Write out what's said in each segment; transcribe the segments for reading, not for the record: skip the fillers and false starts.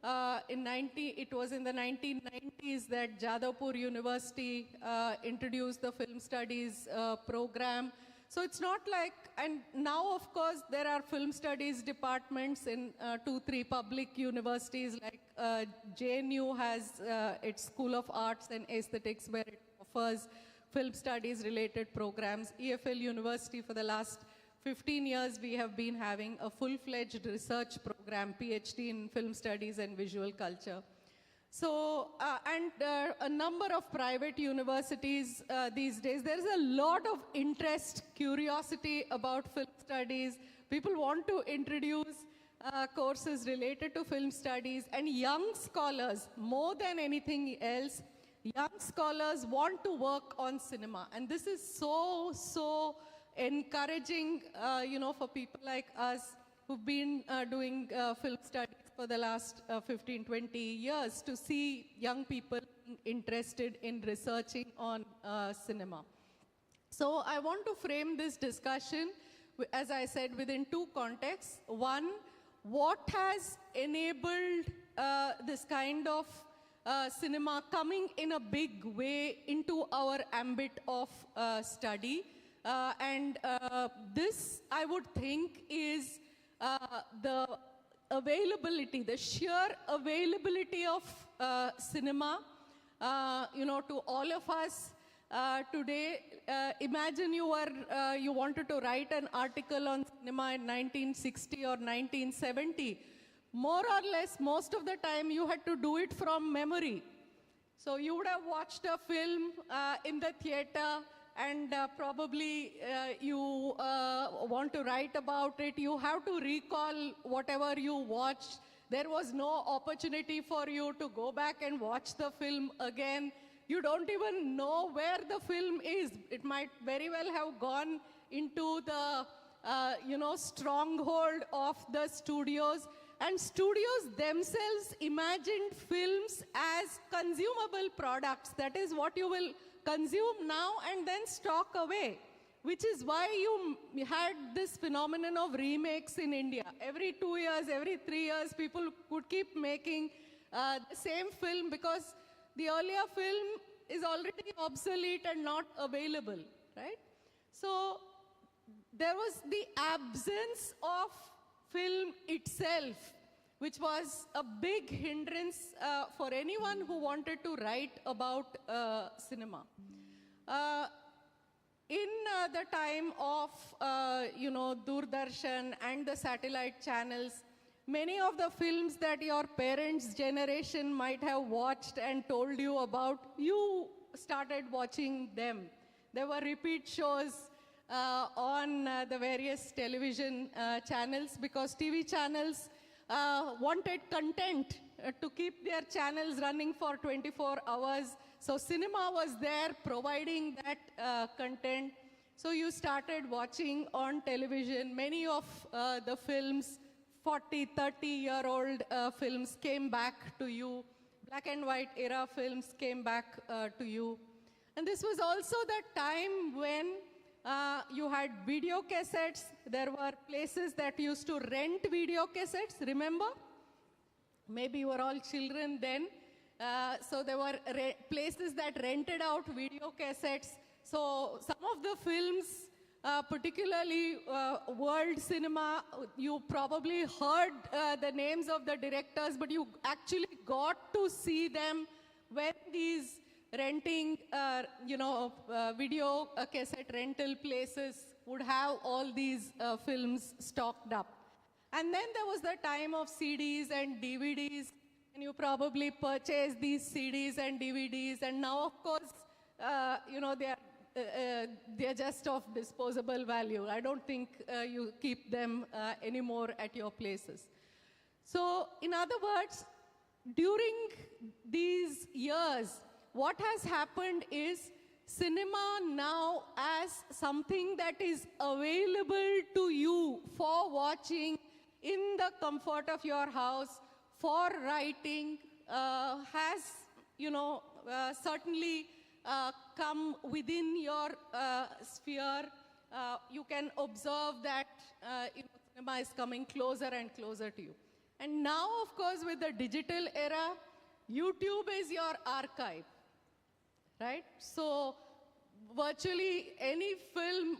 It was in the 1990s that Jadavpur University introduced the film studies program. So it's not like, and now of course there are film studies departments in 2-3 public universities, like JNU has its School of Arts and Aesthetics, where it offers film studies related programs. EFL University, for the last 15 years, we have been having a full-fledged research program, PhD in film studies and visual culture. So, a number of private universities these days, there is a lot of interest, curiosity about film studies. People want to introduce courses related to film studies, and young scholars, more than anything else, young scholars want to work on cinema. And this is so encouraging, for people like us who've been doing film studies for the last 15, 20 years, to see young people interested in researching on cinema. So I want to frame this discussion, as I said, within two contexts. One, what has enabled this kind of cinema coming in a big way into our ambit of study. This, I would think, is the availability, the sheer availability of cinema, to all of us today. Imagine you wanted to write an article on cinema in 1960 or 1970. More or less, most of the time, you had to do it from memory. So you would have watched a film in the theater, and probably you want to write about it. You have to recall whatever you watched. There was no opportunity for you to go back and watch the film again. You don't even know where the film is. It might very well have gone into the stronghold of the studios. And studios themselves imagined films as consumable products. That is what you will consume now and then stock away, which is why you had this phenomenon of remakes in India. Every 2 years, every 3 years, people could keep making the same film because the earlier film is already obsolete and not available, right? So there was the absence of film itself, which was a big hindrance for anyone who wanted to write about cinema. In the time of, Doordarshan and the satellite channels, many of the films that your parents' generation might have watched and told you about, you started watching them. There were repeat shows on the various television channels, because TV channels wanted content to keep their channels running for 24 hours. So cinema was there providing that content. So you started watching on television. Many of the films, 40, 30-year-old films came back to you. Black and white era films came back to you. And this was also the time when you had video cassettes. There were places that used to rent video cassettes, remember? Maybe you were all children then. So there were places that rented out video cassettes. So some of the films, particularly world cinema, you probably heard the names of the directors, but you actually got to see them when these renting, video cassette rental places would have all these films stocked up. And then there was the time of CDs and DVDs, and you probably purchased these CDs and DVDs, and now, of course, they're just of disposable value. I don't think you keep them anymore at your places. So, in other words, during these years, what has happened is cinema now as something that is available to you for watching in the comfort of your house, for writing, has, certainly come within your sphere. You can observe that cinema is coming closer and closer to you. And now, of course, with the digital era, YouTube is your archive, right? So virtually any film,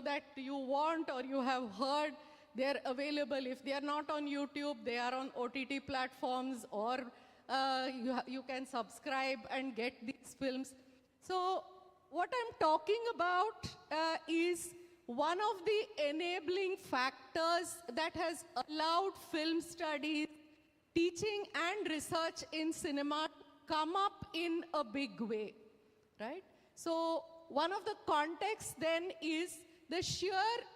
that you want or you have heard, they're available. If they are not on YouTube, they are on OTT platforms, or you can subscribe and get these films. So what I'm talking about is one of the enabling factors that has allowed film studies, teaching and research in cinema to come up in a big way, right? So one of the contexts then is the sheer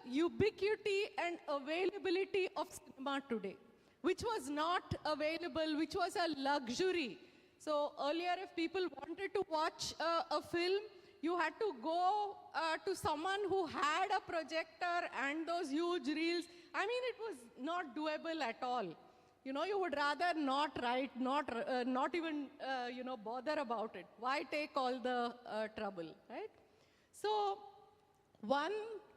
ubiquity and availability of cinema today, which was not available, which was a luxury. So earlier, if people wanted to watch a film, you had to go to someone who had a projector and those huge reels. I mean, it was not doable at all. You know, you would rather not write, not even, bother about it. Why take all the trouble, right? So one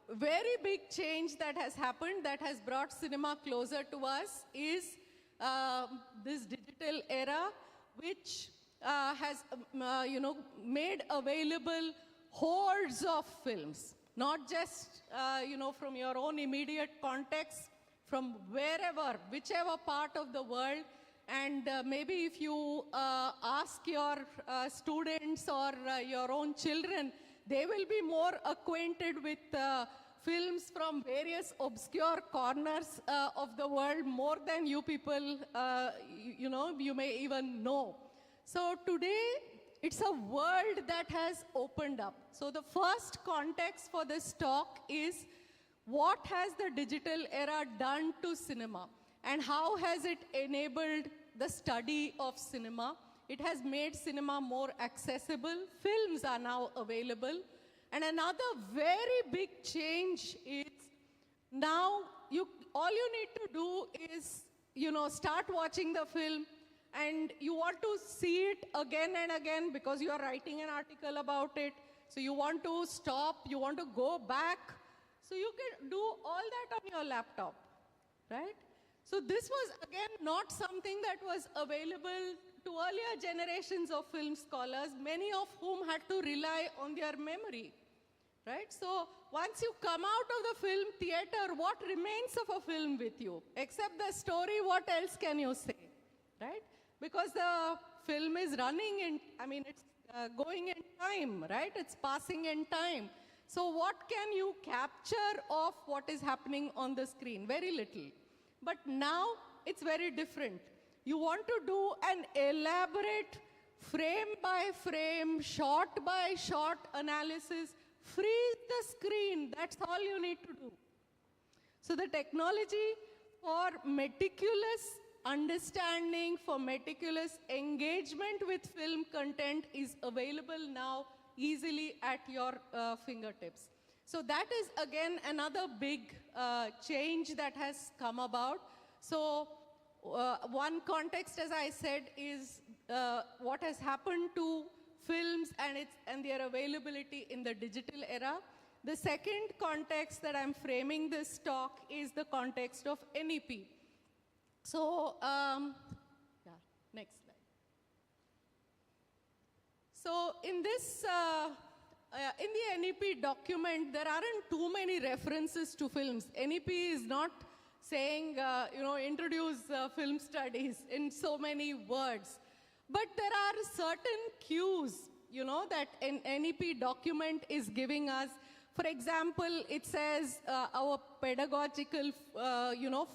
very big change that has happened, that has brought cinema closer to us, is this digital era, which has, made available hordes of films, not just, from your own immediate context, from wherever, whichever part of the world. And maybe if you ask your students or your own children, they will be more acquainted with films from various obscure corners of the world, more than you people, you may even know. So today, it's a world that has opened up. So the first context for this talk is, what has the digital era done to cinema? And how has it enabled the study of cinema? It has made cinema more accessible. Films are now available. And another very big change is, now all you need to do is, start watching the film, and you want to see it again and again because you are writing an article about it. So you want to stop, you want to go back. So you can do all that on your laptop, right? So this was, again, not something that was available to earlier generations of film scholars, many of whom had to rely on their memory, right? So once you come out of the film theater, what remains of a film with you? Except the story, what else can you say, right? Because the film is running in, it's going in time, right? It's passing in time. So what can you capture of what is happening on the screen? Very little. But now it's very different. You want to do an elaborate frame by frame, shot by shot analysis. Freeze the screen. That's all you need to do. So the technology for meticulous understanding, for meticulous engagement with film content is available now easily at your fingertips. So that is, again, another big change that has come about. So one context, as I said, is what has happened to films and their availability in the digital era. The second context that I'm framing this talk is the context of NEP. So, next slide. So in this, in the NEP document, there aren't too many references to films. NEP is not saying, introduce film studies in so many words. But there are certain cues, that an NEP document is giving us. For example, it says our pedagogical,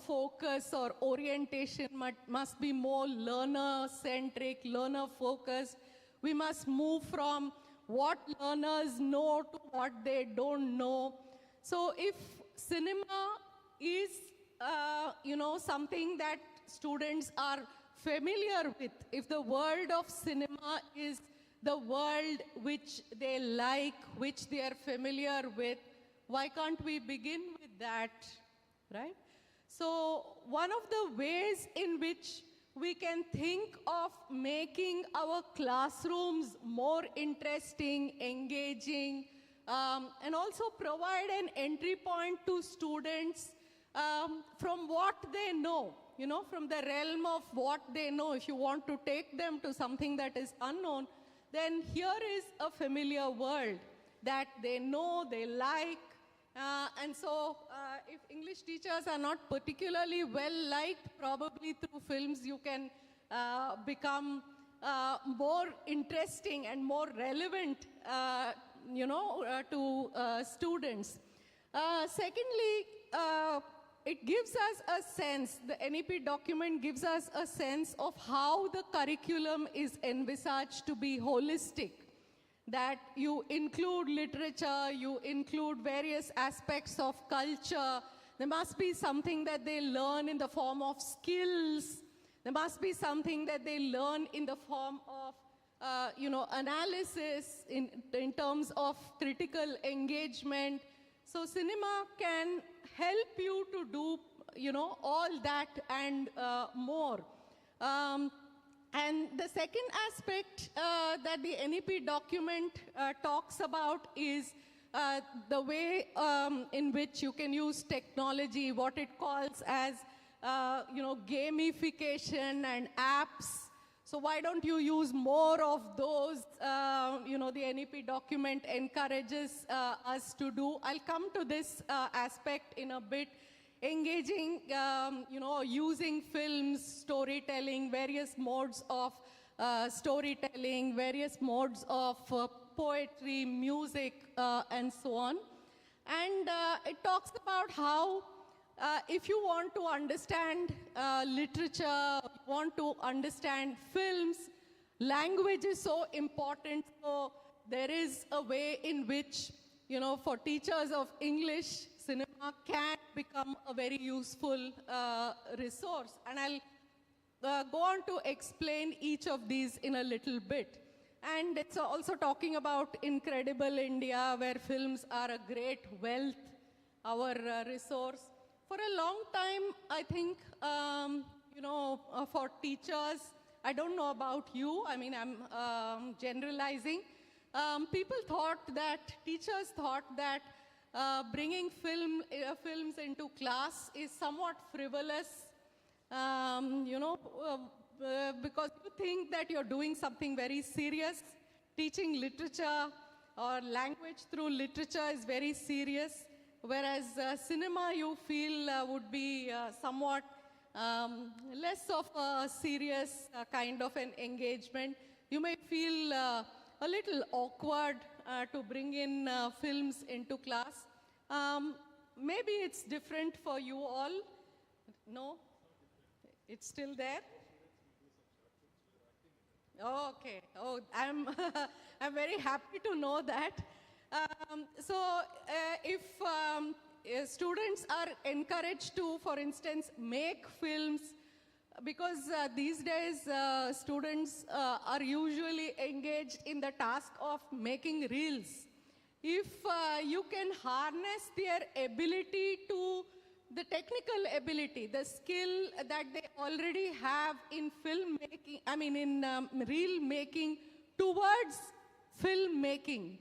focus or orientation must be more learner-centric, learner-focused. We must move from what learners know to what they don't know. So if cinema is, something that students are familiar with, if the world of cinema is the world which they like, which they are familiar with, why can't we begin with that, right? So one of the ways in which we can think of making our classrooms more interesting, engaging, and also provide an entry point to students from what they know. from the realm of what they know. If you want to take them to something that is unknown, then here is a familiar world that they know, they like. And so if English teachers are not particularly well liked, probably through films you can become more interesting and more relevant, to students. Secondly, it gives us a sense, the NEP document gives us a sense of how the curriculum is envisaged to be holistic. That you include literature, you include various aspects of culture. There must be something that they learn in the form of skills. There must be something that they learn in the form of, analysis, in terms of critical engagement. So cinema can help you to do, all that and more. And the second aspect that the NEP document talks about is the way in which you can use technology, what it calls as, gamification and apps. So why don't you use more of those? The NEP document encourages us to do. I'll come to this aspect in a bit. Engaging, using films, storytelling, various modes of storytelling, various modes of poetry, music, and so on. And it talks about how if you want to understand literature, want to understand films, language is so important. So there is a way in which, for teachers of English, cinema can become a very useful resource. And I'll go on to explain each of these in a little bit. And it's also talking about Incredible India, where films are a great wealth, our resource. For a long time, I think, for teachers, I don't know about you, I'm generalizing. Teachers thought that bringing films into class is somewhat frivolous, because you think that you're doing something very serious. Teaching literature or language through literature is very serious, whereas cinema, you feel, would be somewhat less of a serious kind of an engagement. You may feel a little awkward to bring in films into class. Maybe it's different for you all. No? It's still there? Oh, okay. Oh, I'm I'm very happy to know that. If students are encouraged to, for instance, make films, because these days students are usually engaged in the task of making reels. If you can harness their ability to the technical ability, the skill that they already have in filmmaking, in reel making towards filmmaking,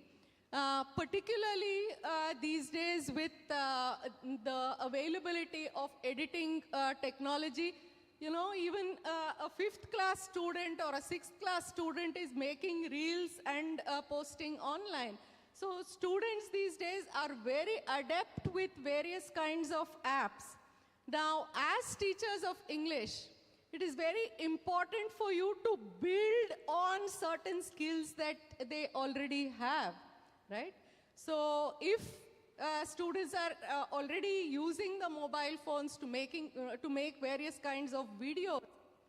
particularly these days with the availability of editing technology, even a 5th class student or a 6th class student is making reels and posting online. So students these days are very adept with various kinds of apps. Now, as teachers of English, it is very important for you to build on certain skills that they already have, right? So if students are already using the mobile phones to make various kinds of videos,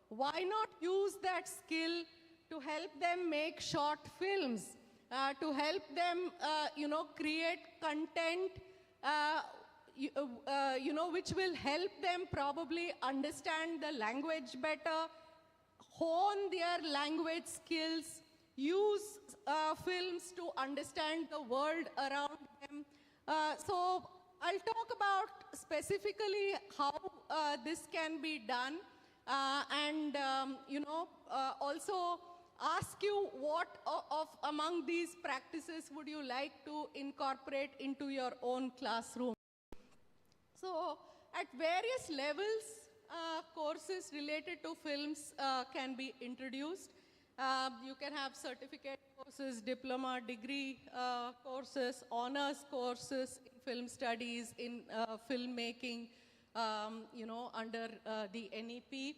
why not use that skill to help them make short films? To help them, create content, which will help them probably understand the language better, hone their language skills, use films to understand the world around them. So I'll talk about specifically how this can be done, and also ask you what of among these practices would you like to incorporate into your own classroom. So at various levels, courses related to films can be introduced. You can have certificate courses, diploma, degree courses, honors courses in film studies, in filmmaking, under the NEP.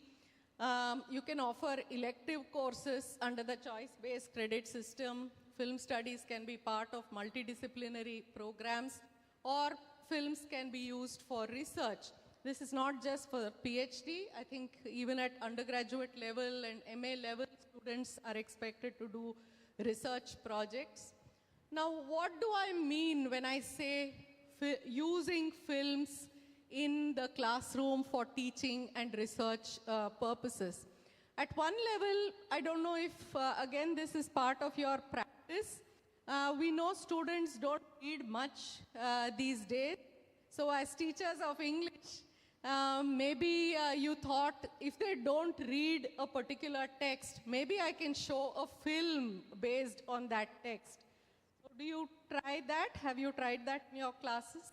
You can offer elective courses under the choice-based credit system. Film studies can be part of multidisciplinary programs, or films can be used for research. This is not just for PhD. I think even at undergraduate level and MA level, students are expected to do research projects. Now, what do I mean when I say using films in the classroom for teaching and research purposes? At one level, I don't know if, again, this is part of your practice. We know students don't read much these days. So as teachers of English, maybe you thought if they don't read a particular text, maybe I can show a film based on that text. So do you try that? Have you tried that in your classes?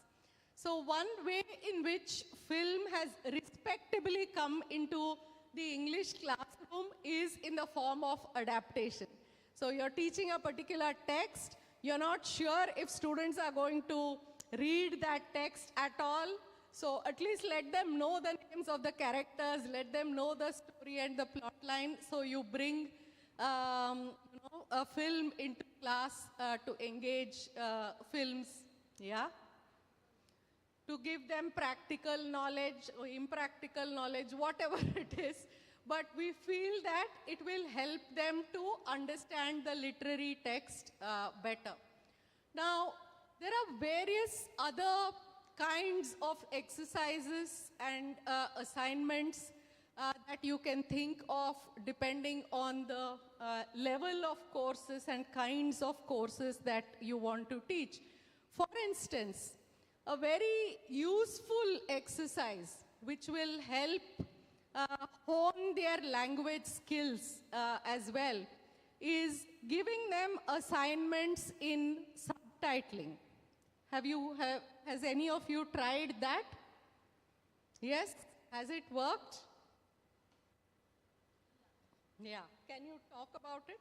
So one way in which film has respectably come into the English classroom is in the form of adaptation. So you're teaching a particular text, you're not sure if students are going to read that text at all. So at least let them know the names of the characters, let them know the story and the plot line. So you bring a film into class to engage films, yeah? To give them practical knowledge or impractical knowledge, whatever it is. But we feel that it will help them to understand the literary text better. Now, there are various other kinds of exercises and assignments that you can think of depending on the level of courses and kinds of courses that you want to teach. For instance, a very useful exercise which will help hone their language skills as well is giving them assignments in subtitling. Has any of you tried that? Yes? Has it worked? Yeah. Can you talk about it?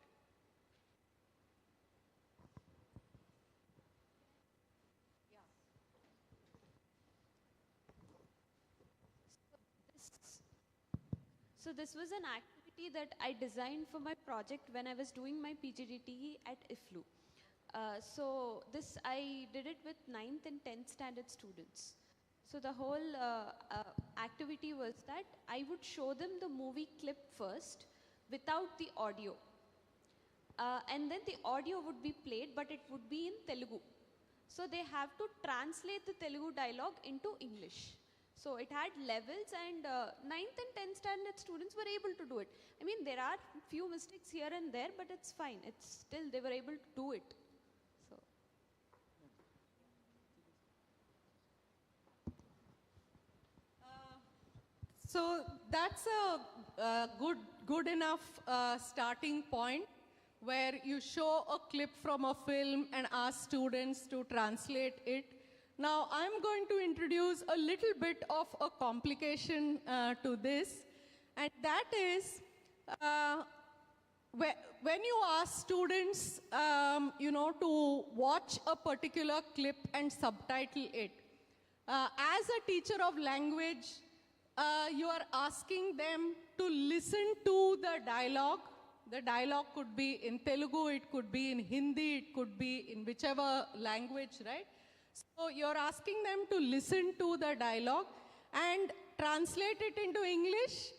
So this was an activity that I designed for my project when I was doing my PGDTE at IFLU. So this, I did it with 9th and 10th standard students. So the whole activity was that I would show them the movie clip first without the audio. And then the audio would be played, but it would be in Telugu. So they have to translate the Telugu dialogue into English. So it had levels, and 9th and 10th standard students were able to do it. I mean, there are few mistakes here and there, but it's fine. It's still, they were able to do it. So that's a good enough starting point where you show a clip from a film and ask students to translate it. Now, I'm going to introduce a little bit of a complication to this, and that is when you ask students, to watch a particular clip and subtitle it, as a teacher of language, you are asking them to listen to the dialogue. The dialogue could be in Telugu, it could be in Hindi, it could be in whichever language, right? So you're asking them to listen to the dialogue and translate it into English.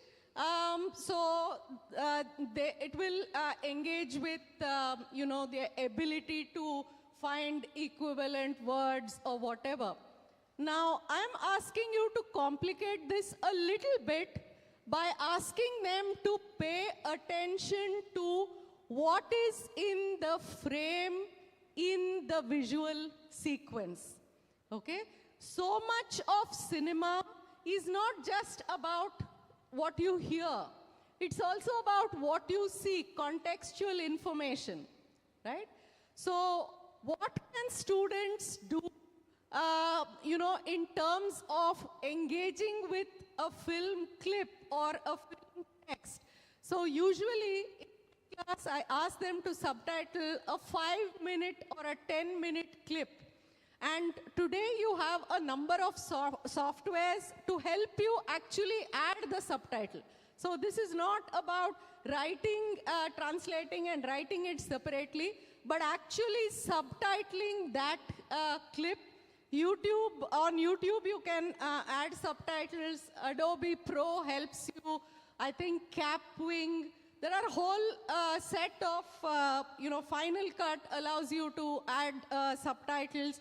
It will engage with, their ability to find equivalent words or whatever. Now, I'm asking you to complicate this a little bit by asking them to pay attention to what is in the frame in the visual sequence, okay? So much of cinema is not just about what you hear. It's also about what you see, contextual information, right? So what can students do, in terms of engaging with a film clip or a film text. So usually in class, I ask them to subtitle a 5-minute or a 10-minute clip. And today you have a number of softwares to help you actually add the subtitle. So this is not about writing, translating and writing it separately, but actually subtitling that clip. On YouTube you can add subtitles. Adobe Pro helps you. I think Capwing. There are a whole set of, Final Cut allows you to add subtitles.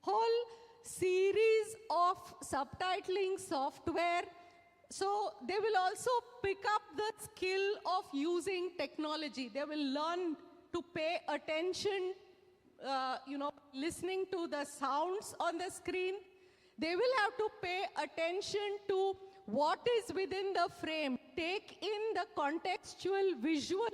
Whole series of subtitling software. So they will also pick up the skill of using technology. They will learn to pay attention, listening to the sounds on the screen. They will have to pay attention to what is within the frame. Take in the contextual visual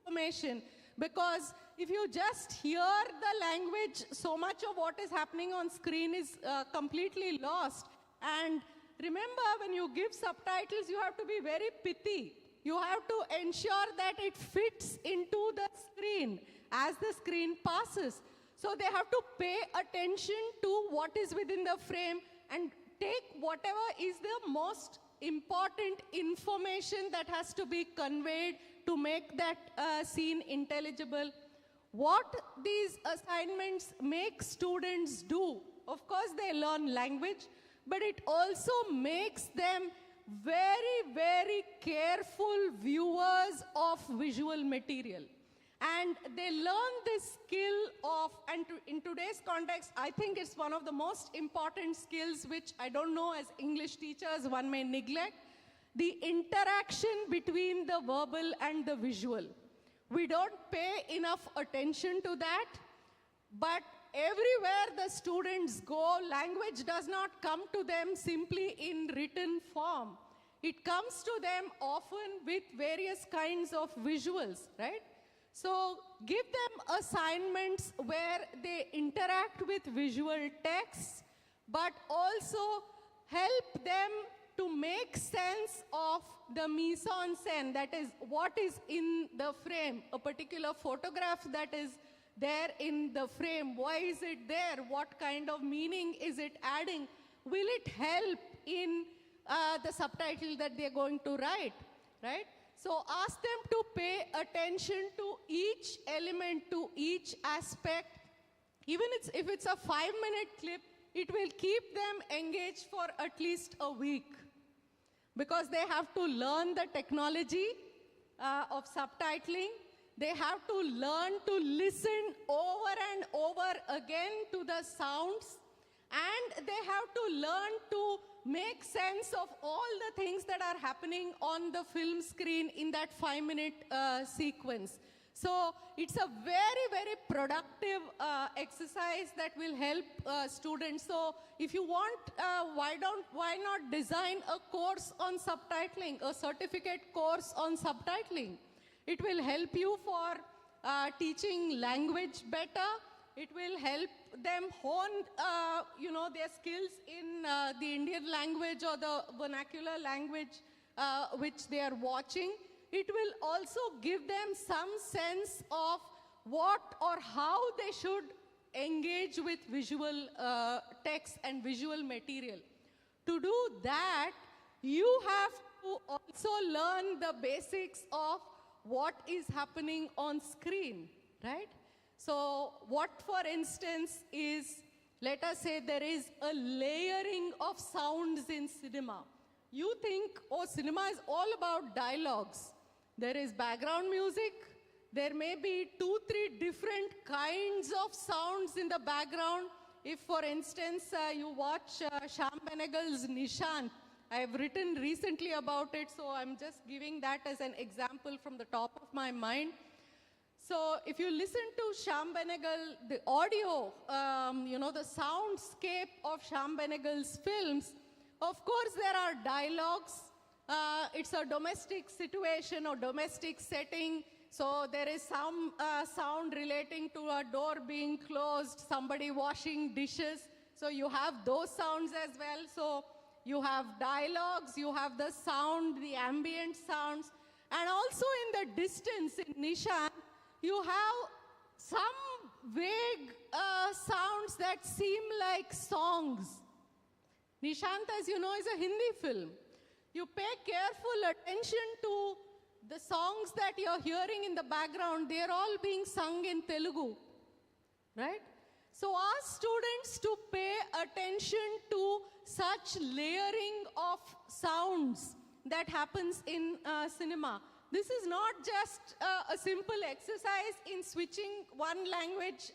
information, because if you just hear the language, so much of what is happening on screen is completely lost. And remember, when you give subtitles, you have to be very pithy. You have to ensure that it fits into the screen as the screen passes. So they have to pay attention to what is within the frame and take whatever is the most important information that has to be conveyed to make that scene intelligible. What these assignments make students do, of course they learn language, but it also makes them very, very careful viewers of visual material. And they learn this skill of, and in today's context, I think it's one of the most important skills which I don't know, as English teachers one may neglect, the interaction between the verbal and the visual. We don't pay enough attention to that, but everywhere the students go, language does not come to them simply in written form. It comes to them often with various kinds of visuals, right? So give them assignments where they interact with visual texts, but also help them to make sense of the mise en scène, that is, what is in the frame, a particular photograph that is there in the frame. Why is it there? What kind of meaning is it adding? Will it help in the subtitle that they're going to write, right? So ask them to pay attention to each element, to each aspect. Even if it's a 5-minute clip, it will keep them engaged for at least a week, because they have to learn the technology of subtitling. They have to learn to listen over and over again to the sounds, and they have to learn to make sense of all the things that are happening on the film screen in that 5-minute sequence. So it's a very, very productive exercise that will help students. So if you want, why not design a course on subtitling, a certificate course on subtitling? It will help you for teaching language better. It will help them hone, their skills in the Indian language or the vernacular language which they are watching. It will also give them some sense of what or how they should engage with visual text and visual material. To do that, you have to also learn the basics of what is happening on screen, right? So what, for instance, is, let us say there is a layering of sounds in cinema. You think, oh, cinema is all about dialogues. There is background music. There may be 2-3 different kinds of sounds in the background. If, for instance, you watch Shyam Benegal's Nishant, I have written recently about it, so I'm just giving that as an example from the top of my mind. So if you listen to Shyam Benegal, the audio, the soundscape of Shyam Benegal's films, of course there are dialogues. It's a domestic situation or domestic setting. So there is some sound relating to a door being closed, somebody washing dishes. So you have those sounds as well. So you have dialogues, you have the sound, the ambient sounds, and also in the distance in Nishan, you have some vague sounds that seem like songs. Nishant, as you know, is a Hindi film. You pay careful attention to the songs that you're hearing in the background. They're all being sung in Telugu, right? So ask students to pay attention to such layering of sounds that happens in cinema. This is not just a simple exercise in switching one language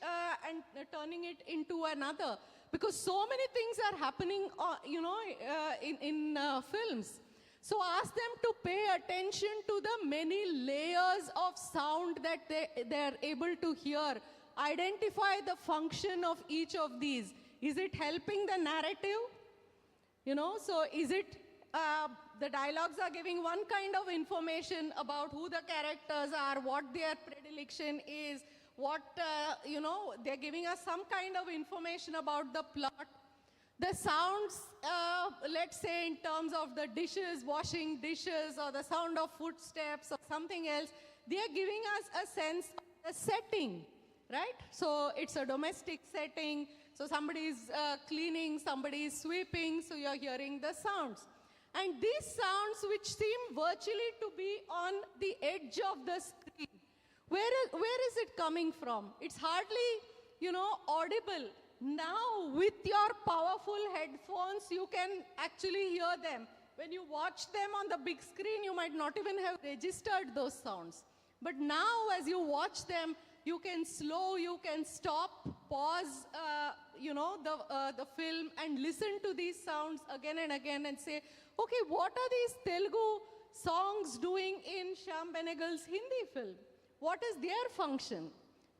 and turning it into another, because so many things are happening, in films. So ask them to pay attention to the many layers of sound that they're able to hear. Identify the function of each of these. Is it helping the narrative? So is it, the dialogues are giving one kind of information about who the characters are, what their predilection is, what, they're giving us some kind of information about the plot. The sounds, let's say in terms of the dishes, washing dishes, or the sound of footsteps or something else, they're giving us a sense of the setting, right? So it's a domestic setting, so somebody's cleaning, somebody's sweeping, so you're hearing the sounds. And these sounds, which seem virtually to be on the edge of the screen, where is it coming from? It's hardly, audible. Now, with your powerful headphones, you can actually hear them. When you watch them on the big screen, you might not even have registered those sounds. But now, as you watch them, you can slow, you can stop, pause, the film and listen to these sounds again and again and say, okay, what are these Telugu songs doing in Shyam Benegal's Hindi film? What is their function,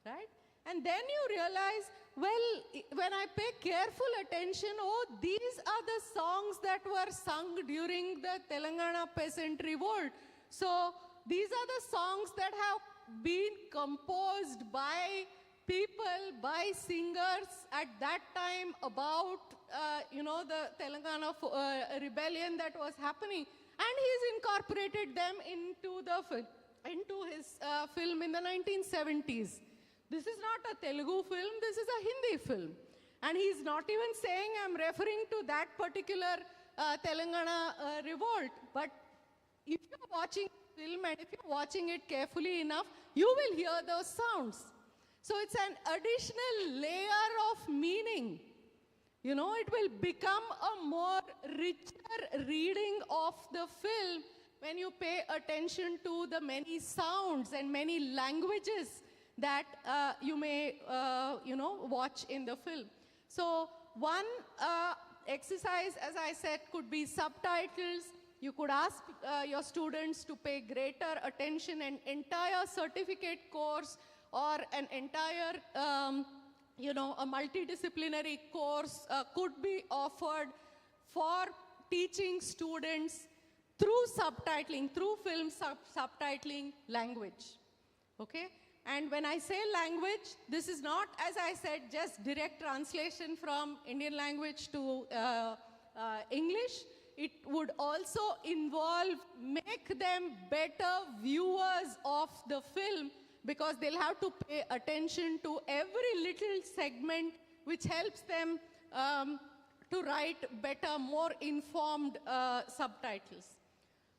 right? And then you realize, well, when I pay careful attention, oh, these are the songs that were sung during the Telangana peasant revolt. So these are the songs that have been composed by people, by singers at that time about, the Telangana rebellion that was happening. And he's incorporated them into his film in the 1970s. This is not a Telugu film, this is a Hindi film. And he's not even saying I'm referring to that particular Telangana revolt. But if you're watching the film and if you're watching it carefully enough, you will hear those sounds. So it's an additional layer of meaning. It will become a more richer reading of the film when you pay attention to the many sounds and many languages that you may, watch in the film. So one exercise, as I said, could be subtitles. You could ask your students to pay greater attention. An entire certificate course or an entire, a multidisciplinary course could be offered for teaching students through subtitling, through film subtitling language, okay? And when I say language, this is not, as I said, just direct translation from Indian language to English. It would also involve, make them better viewers of the film, because they'll have to pay attention to every little segment which helps them to write better, more informed subtitles.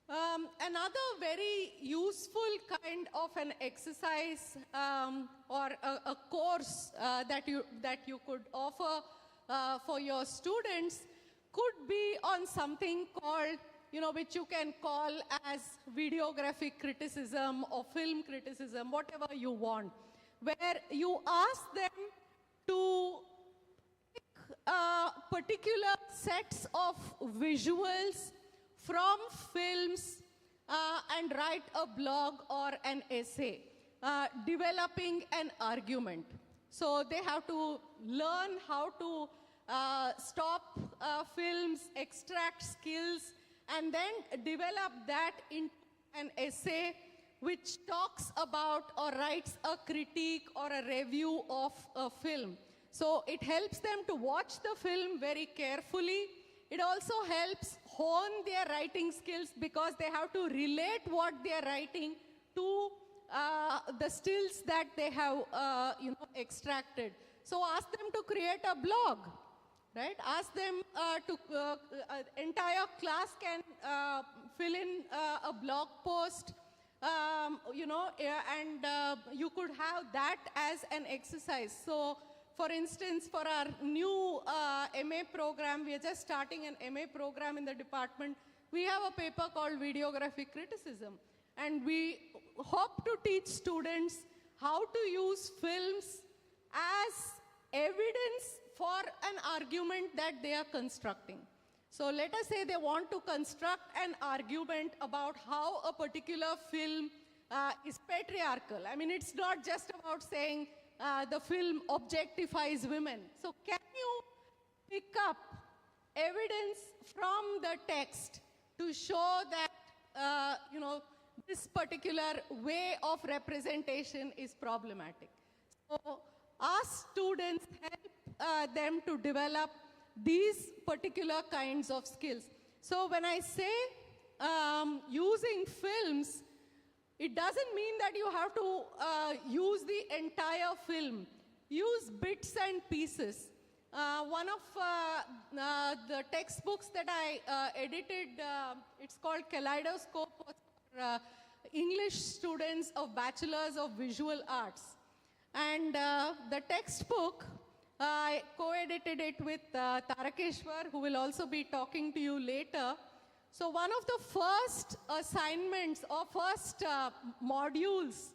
Another very useful kind of an exercise or a course that you could offer for your students could be on something called, which you can call as videographic criticism or film criticism, whatever you want, where you ask them to pick particular sets of visuals from films and write a blog or an essay, developing an argument. So they have to learn how to stop films, extract skills, and then develop that into an essay which talks about or writes a critique or a review of a film. So it helps them to watch the film very carefully. It also helps hone their writing skills because they have to relate what they are writing to the stills that they have extracted. So ask them to create a blog, right? Ask them entire class can fill in a blog post, and you could have that as an exercise. So for instance, for our new MA program, we are just starting an MA program in the department. We have a paper called Videographic Criticism. And we hope to teach students how to use films as evidence for an argument that they are constructing. So let us say they want to construct an argument about how a particular film is patriarchal. I mean, it's not just about saying the film objectifies women. So can you pick up evidence from the text to show that, this particular way of representation is problematic? So our students help them to develop these particular kinds of skills. So when I say using films, it doesn't mean that you have to use the entire film. Use bits and pieces. One of the textbooks that I edited, it's called Kaleidoscope for English students of Bachelors of Visual Arts. And the textbook, I co-edited it with Tarakeshwar, who will also be talking to you later. So one of the first assignments or first modules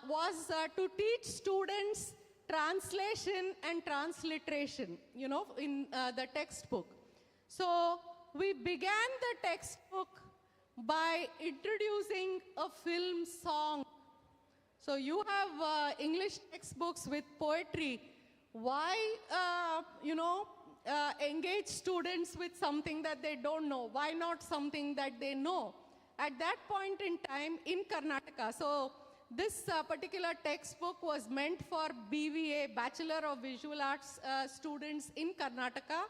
was to teach students translation and transliteration, in the textbook. So we began the textbook by introducing a film song. So you have English textbooks with poetry. Why, engage students with something that they don't know? Why not something that they know? At that point in time in Karnataka, so this particular textbook was meant for BVA, Bachelor of Visual Arts students in Karnataka.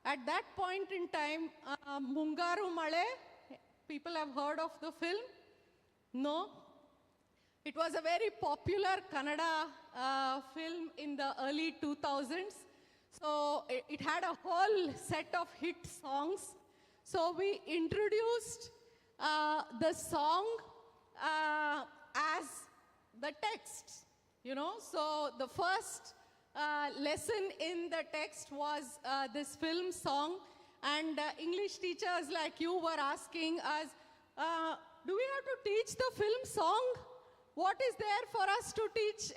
At that point in time, Mungaru Male, people have heard of the film? No? It was a very popular Kannada film in the early 2000s. So it had a whole set of hit songs. So we introduced the song as the text, So the first lesson in the text was this film song. And English teachers like you were asking us, do we have to teach the film song? What is there for us to teach,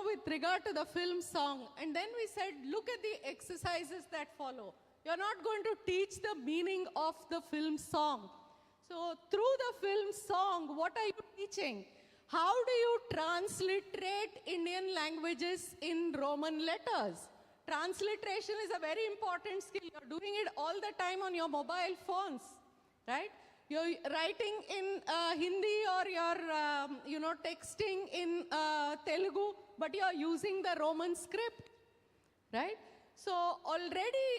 with regard to the film song? And then we said, look at the exercises that follow. You're not going to teach the meaning of the film song. So through the film song, what are you teaching? How do you transliterate Indian languages in Roman letters? Transliteration is a very important skill. You're doing it all the time on your mobile phones, right? You're writing in Hindi or you're, texting in Telugu, but you're using the Roman script, right? So already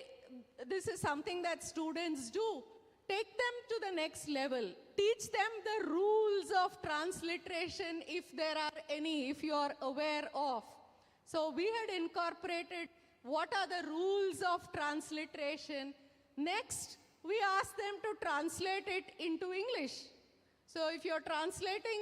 this is something that students do. Take them to the next level. Teach them the rules of transliteration if there are any, if you are aware of. So we had incorporated what are the rules of transliteration. Next, we asked them to translate it into English. So if you're translating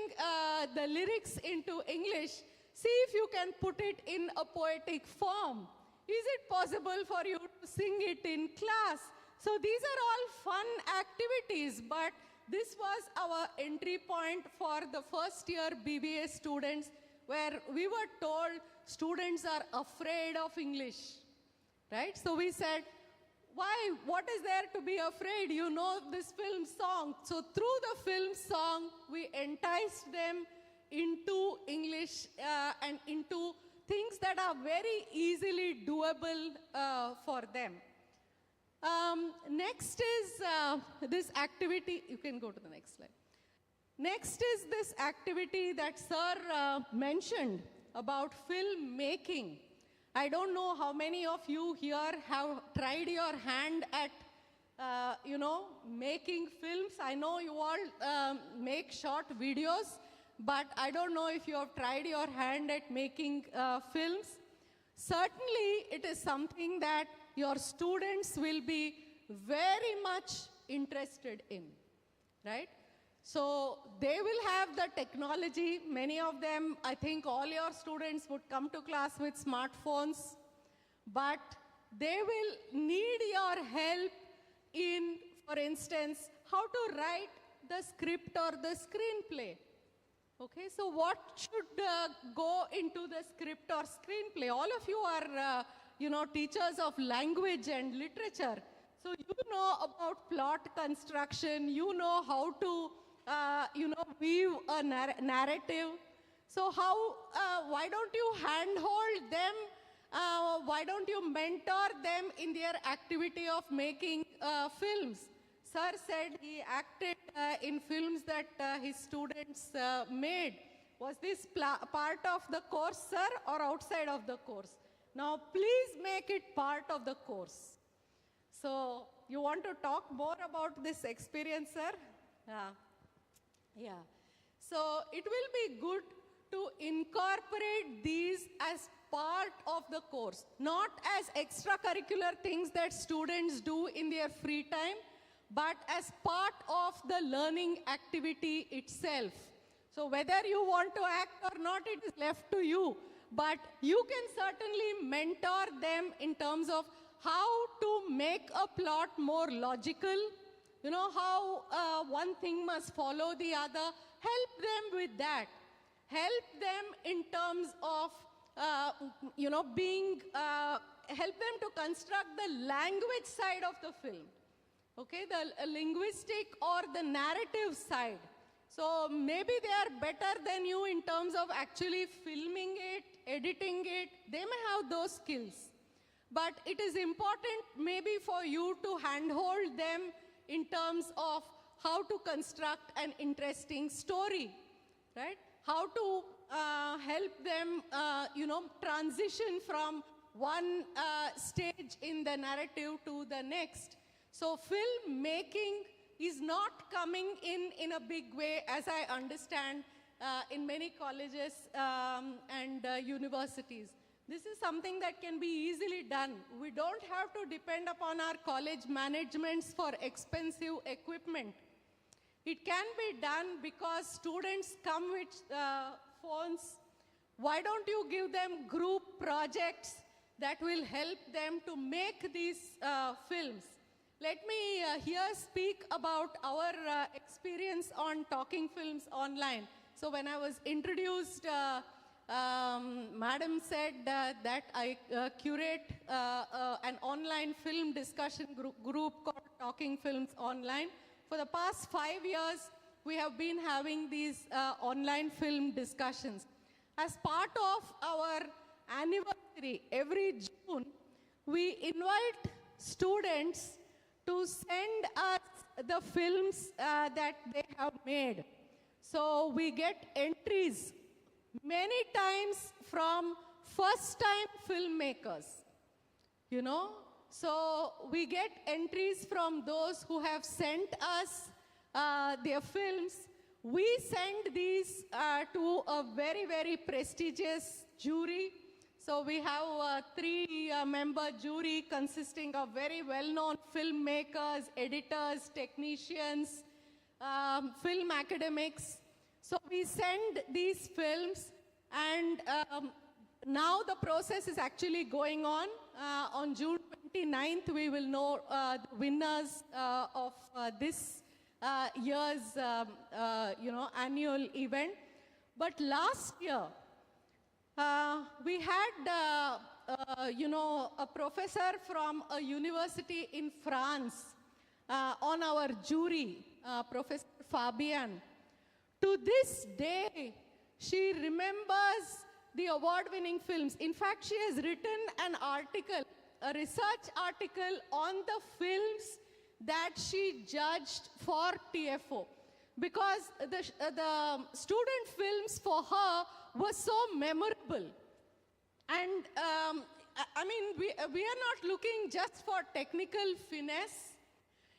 the lyrics into English, see if you can put it in a poetic form. Is it possible for you to sing it in class? So these are all fun activities, but this was our entry point for the first year BBA students, where we were told students are afraid of English, right? So we said, why? What is there to be afraid? You know this film song. So through the film song, we enticed them into English and into things that are very easily doable for them. Next is this activity. You can go to the next slide. Next is this activity that Sir mentioned about film making. I don't know how many of you here have tried your hand at making films. I know you all make short videos, but I don't know if you have tried your hand at making films. Certainly, it is something that your students will be very much interested in, right? So they will have the technology. Many of them, I think all your students would come to class with smartphones, but they will need your help in, for instance, how to write the script or the screenplay. Okay, so what should go into the script or screenplay? All of you are, teachers of language and literature. So you know about plot construction, you know how to, weave a narrative. So why don't you handhold them? Why don't you mentor them in their activity of making films? Sir said he acted in films that his students made. Was this part of the course, sir, or outside of the course? Now, please make it part of the course. So, you want to talk more about this experience, sir? Yeah. So, it will be good to incorporate these as part of the course, not as extracurricular things that students do in their free time, but as part of the learning activity itself. So whether you want to act or not, it is left to you. But you can certainly mentor them in terms of how to make a plot more logical, how one thing must follow the other. Help them with that. Help them in terms of, help them to construct the language side of the film. Okay, the linguistic or the narrative side. So maybe they are better than you in terms of actually filming it, editing it. They may have those skills. But it is important maybe for you to handhold them in terms of how to construct an interesting story, right? How to help them, transition from one stage in the narrative to the next. So film making is not coming in a big way, as I understand, in many colleges and universities. This is something that can be easily done. We don't have to depend upon our college managements for expensive equipment. It can be done because students come with phones. Why don't you give them group projects that will help them to make these films? Let me here speak about our experience on talking films online. So when I was introduced, Madam said that I curate an online film discussion group called Talking Films Online. For the past 5 years, we have been having these online film discussions. As part of our anniversary, every June, we invite students to send us the films that they have made. So we get entries many times from first-time filmmakers, So we get entries from those who have sent us their films. We send these to a very, very prestigious jury. So we have a 3-member jury consisting of very well-known filmmakers, editors, technicians, film academics. So we send these films, and now the process is actually going on. On June 29th, we will know the winners of this year's, annual event. But last year, we had, a professor from a university in France on our jury, Professor Fabian. To this day, she remembers the award-winning films. In fact, she has written an article, a research article on the films that she judged for TFO. Because the student films for her were so memorable. And we are not looking just for technical finesse.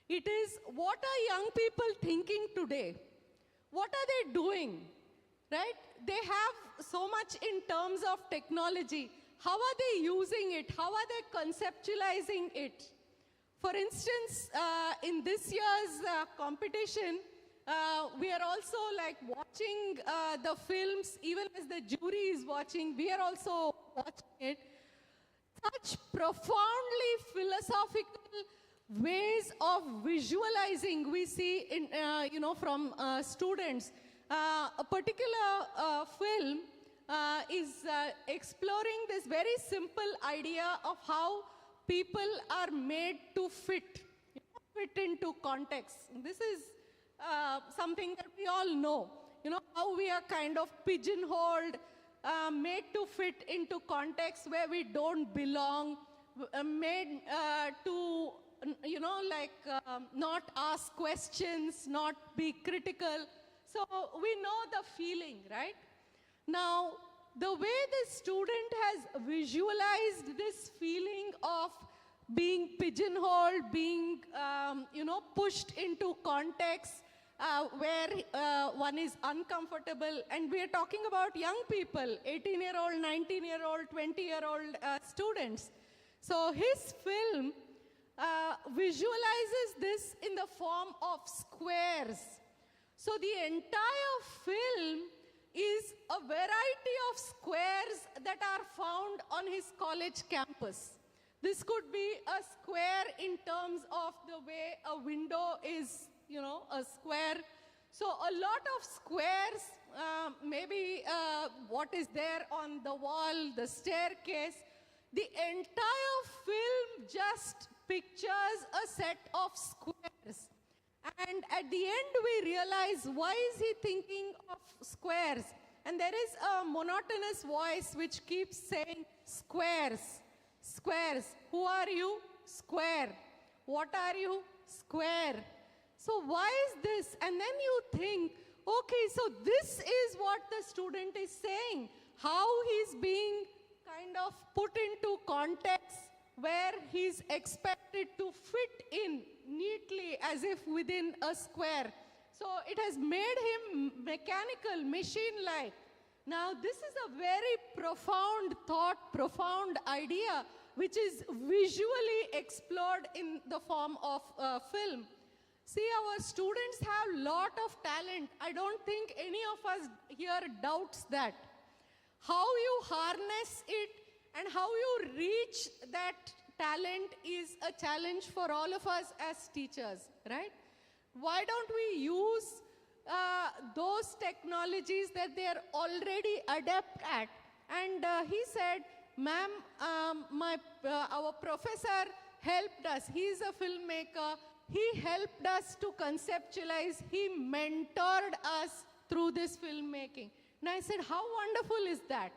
It is, what are young people thinking today? What are they doing? Right? They have so much in terms of technology. How are they using it? How are they conceptualizing it? For instance, in this year's competition, we are also like watching the films, even as the jury is watching, we are also watching it. Such profoundly philosophical ways of visualizing we see in, from students. A particular film is exploring this very simple idea of how people are made to fit into context. This is something that we all know. How we are kind of pigeonholed, made to fit into context where we don't belong, made to, not ask questions, not be critical. So we know the feeling, right? Now, the way the student has visualized this feeling of being pigeonholed, being, pushed into context where one is uncomfortable, and we are talking about young people, 18-year-old, 19-year-old, 20-year-old students. So his film visualizes this in the form of squares. So the entire film is a variety of squares that are found on his college campus. This could be a square in terms of the way a window is, a square. So a lot of squares, maybe what is there on the wall, the staircase. The entire film just pictures a set of squares. And at the end, we realize, why is he thinking of squares? And there is a monotonous voice which keeps saying, squares, squares. Who are you? Square. What are you? Square. So why is this? And then you think, okay, so this is what the student is saying. How he's being kind of put into context where he's expected to fit in neatly as if within a square. So it has made him mechanical, machine-like. Now this is a very profound thought, profound idea, which is visually explored in the form of film. See, our students have a lot of talent. I don't think any of us here doubts that. How you harness it and how you reach that talent is a challenge for all of us as teachers, right? Why don't we use those technologies that they are already adept at? And he said, ma'am, our professor helped us. He is a filmmaker. He helped us to conceptualize. He mentored us through this filmmaking. And I said, how wonderful is that,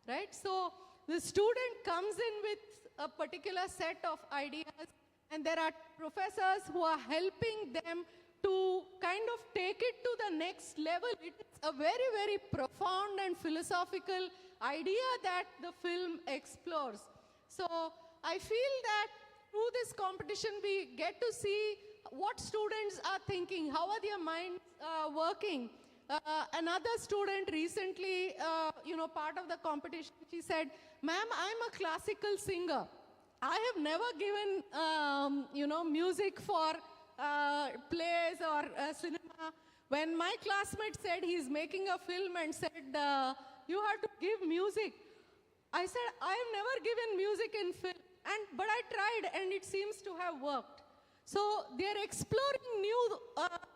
right? So the student comes in with a particular set of ideas, and there are professors who are helping them to kind of take it to the next level. It is a very, very profound and philosophical idea that the film explores. So I feel that through this competition, we get to see what students are thinking, how are their minds working. Another student recently, part of the competition, she said, ma'am, I'm a classical singer. I have never given, music for plays or cinema. When my classmate said he's making a film and said, you have to give music, I said, I have never given music in film. But I tried, and it seems to have worked. So they're exploring new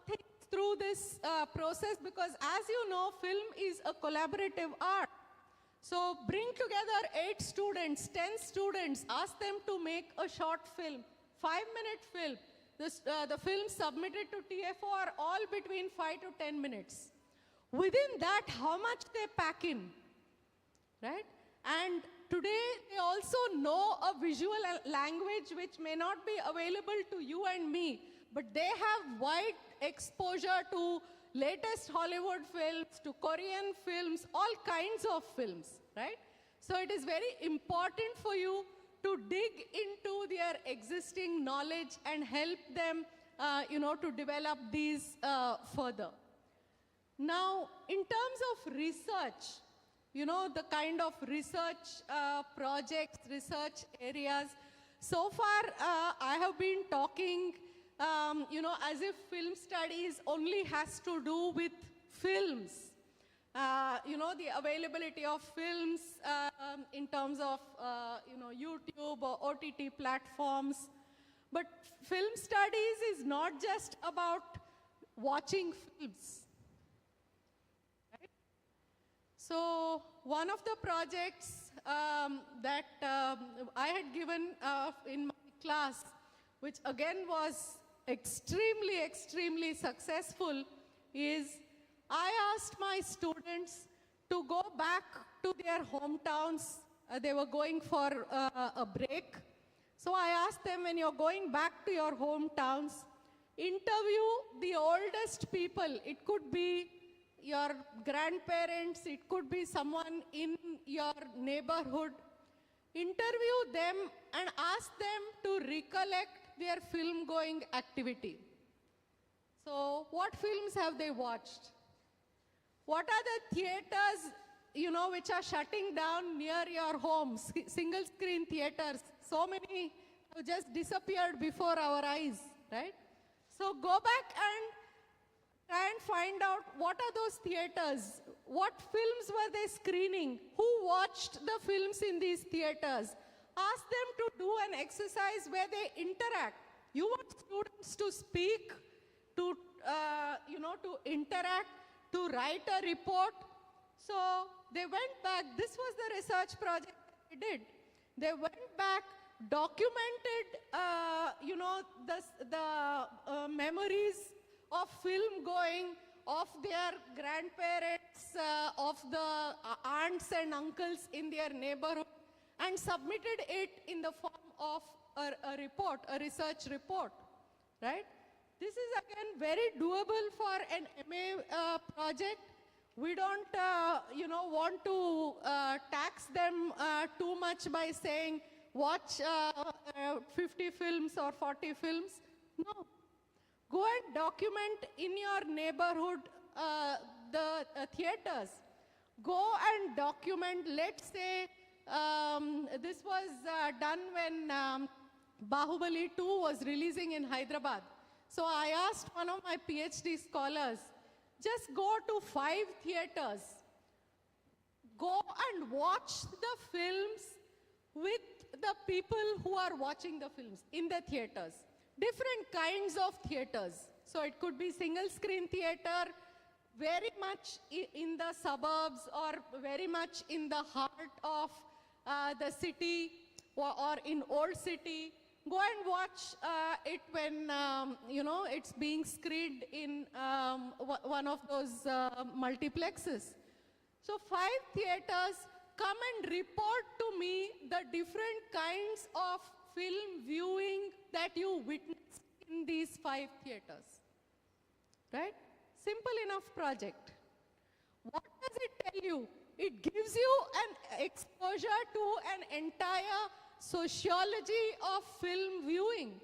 things through this process, because as you know, film is a collaborative art. So bring together 8 students, 10 students, ask them to make a short film, 5-minute film. The film submitted to TFO are all between 5 to 10 minutes. Within that, how much they pack in, right? And today, they also know a visual language which may not be available to you and me, but they have wide exposure to latest Hollywood films, to Korean films, all kinds of films, right? So it is very important for you to dig into their existing knowledge and help them to develop these further. Now, in terms of research, the kind of research projects, research areas, so far I have been talking, as if film studies only has to do with films. The availability of films in terms of, YouTube or OTT platforms. But film studies is not just about watching films. Right? So one of the projects that I had given in my class, which again was extremely, extremely successful, is I asked my students to go back to their hometowns. They were going for a break. So I asked them, when you're going back to your hometowns, interview the oldest people. It could be your grandparents, it could be someone in your neighborhood. Interview them and ask them to recollect their film-going activity. So what films have they watched? What are the theaters, which are shutting down near your homes? Single-screen theaters. So many have just disappeared before our eyes, right? So go back and try and find out what are those theaters? What films were they screening? Who watched the films in these theaters? Ask them to do an exercise where they interact. You want students to speak, to interact, to write a report. So they went back. This was the research project that we did. They went back, documented, the memories of film going, of their grandparents, of the aunts and uncles in their neighborhood, and submitted it in the form of a report, a research report, right? This is again very doable for an MA project. We don't, want to tax them too much by saying, watch 50 films or 40 films. No. Go and document in your neighborhood the theaters. Go and document, let's say, this was done when Bahubali 2 was releasing in Hyderabad. So I asked one of my PhD scholars, just go to 5 theaters. Go and watch the films with the people who are watching the films in the theaters. Different kinds of theaters. So it could be single screen theater, very much in the suburbs or very much in the heart of the city or in old city. Go and watch it when, it's being screened in one of those multiplexes. So 5 theaters, come and report to me the different kinds of film viewing that you witnessed in these 5 theaters. Right? Simple enough project. What does it tell you? It gives you an exposure to an entire sociology of film viewing.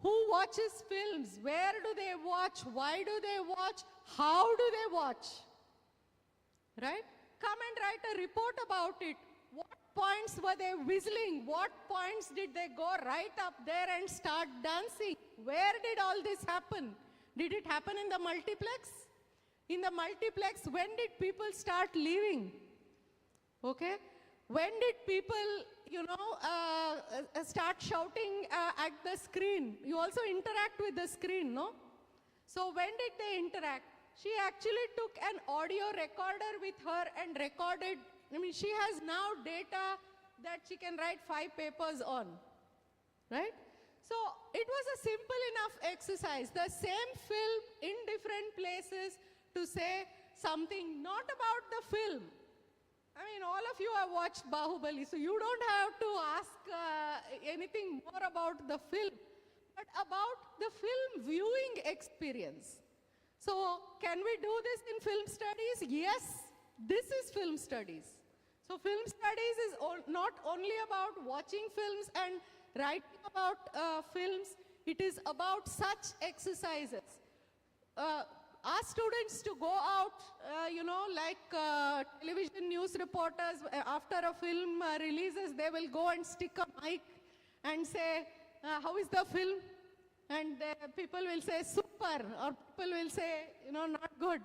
Who watches films? Where do they watch? Why do they watch? How do they watch? Right? Come and write a report about it. What points were they whistling? What points did they go right up there and start dancing? Where did all this happen? Did it happen in the multiplex? In the multiplex, when did people start leaving? Okay? When did people, start shouting at the screen? You also interact with the screen, no? So when did they interact? She actually took an audio recorder with her and recorded. She has now data that she can write 5 papers on, right? So it was a simple enough exercise. The same film in different places to say something not about the film. All of you have watched Bahubali, so you don't have to ask anything more about the film, but about the film viewing experience. So can we do this in film studies? Yes, this is film studies. So film studies is not only about watching films and writing about films, it is about such exercises. Ask students to go out, like television news reporters, after a film releases, they will go and stick a mic and say, how is the film? And people will say, super, or people will say, not good.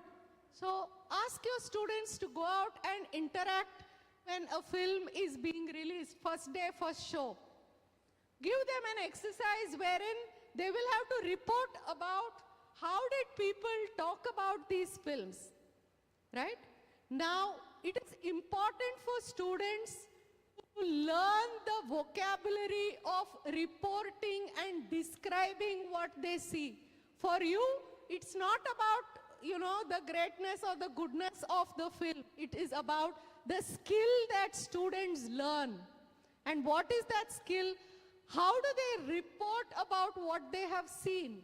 So ask your students to go out and interact when a film is being released, first day, first show. Give them an exercise wherein they will have to report about how did people talk about these films, right? Now, it is important for students to learn the vocabulary of reporting and describing what they see. For you, it's not about, the greatness or the goodness of the film. It is about the skill that students learn. And what is that skill? How do they report about what they have seen?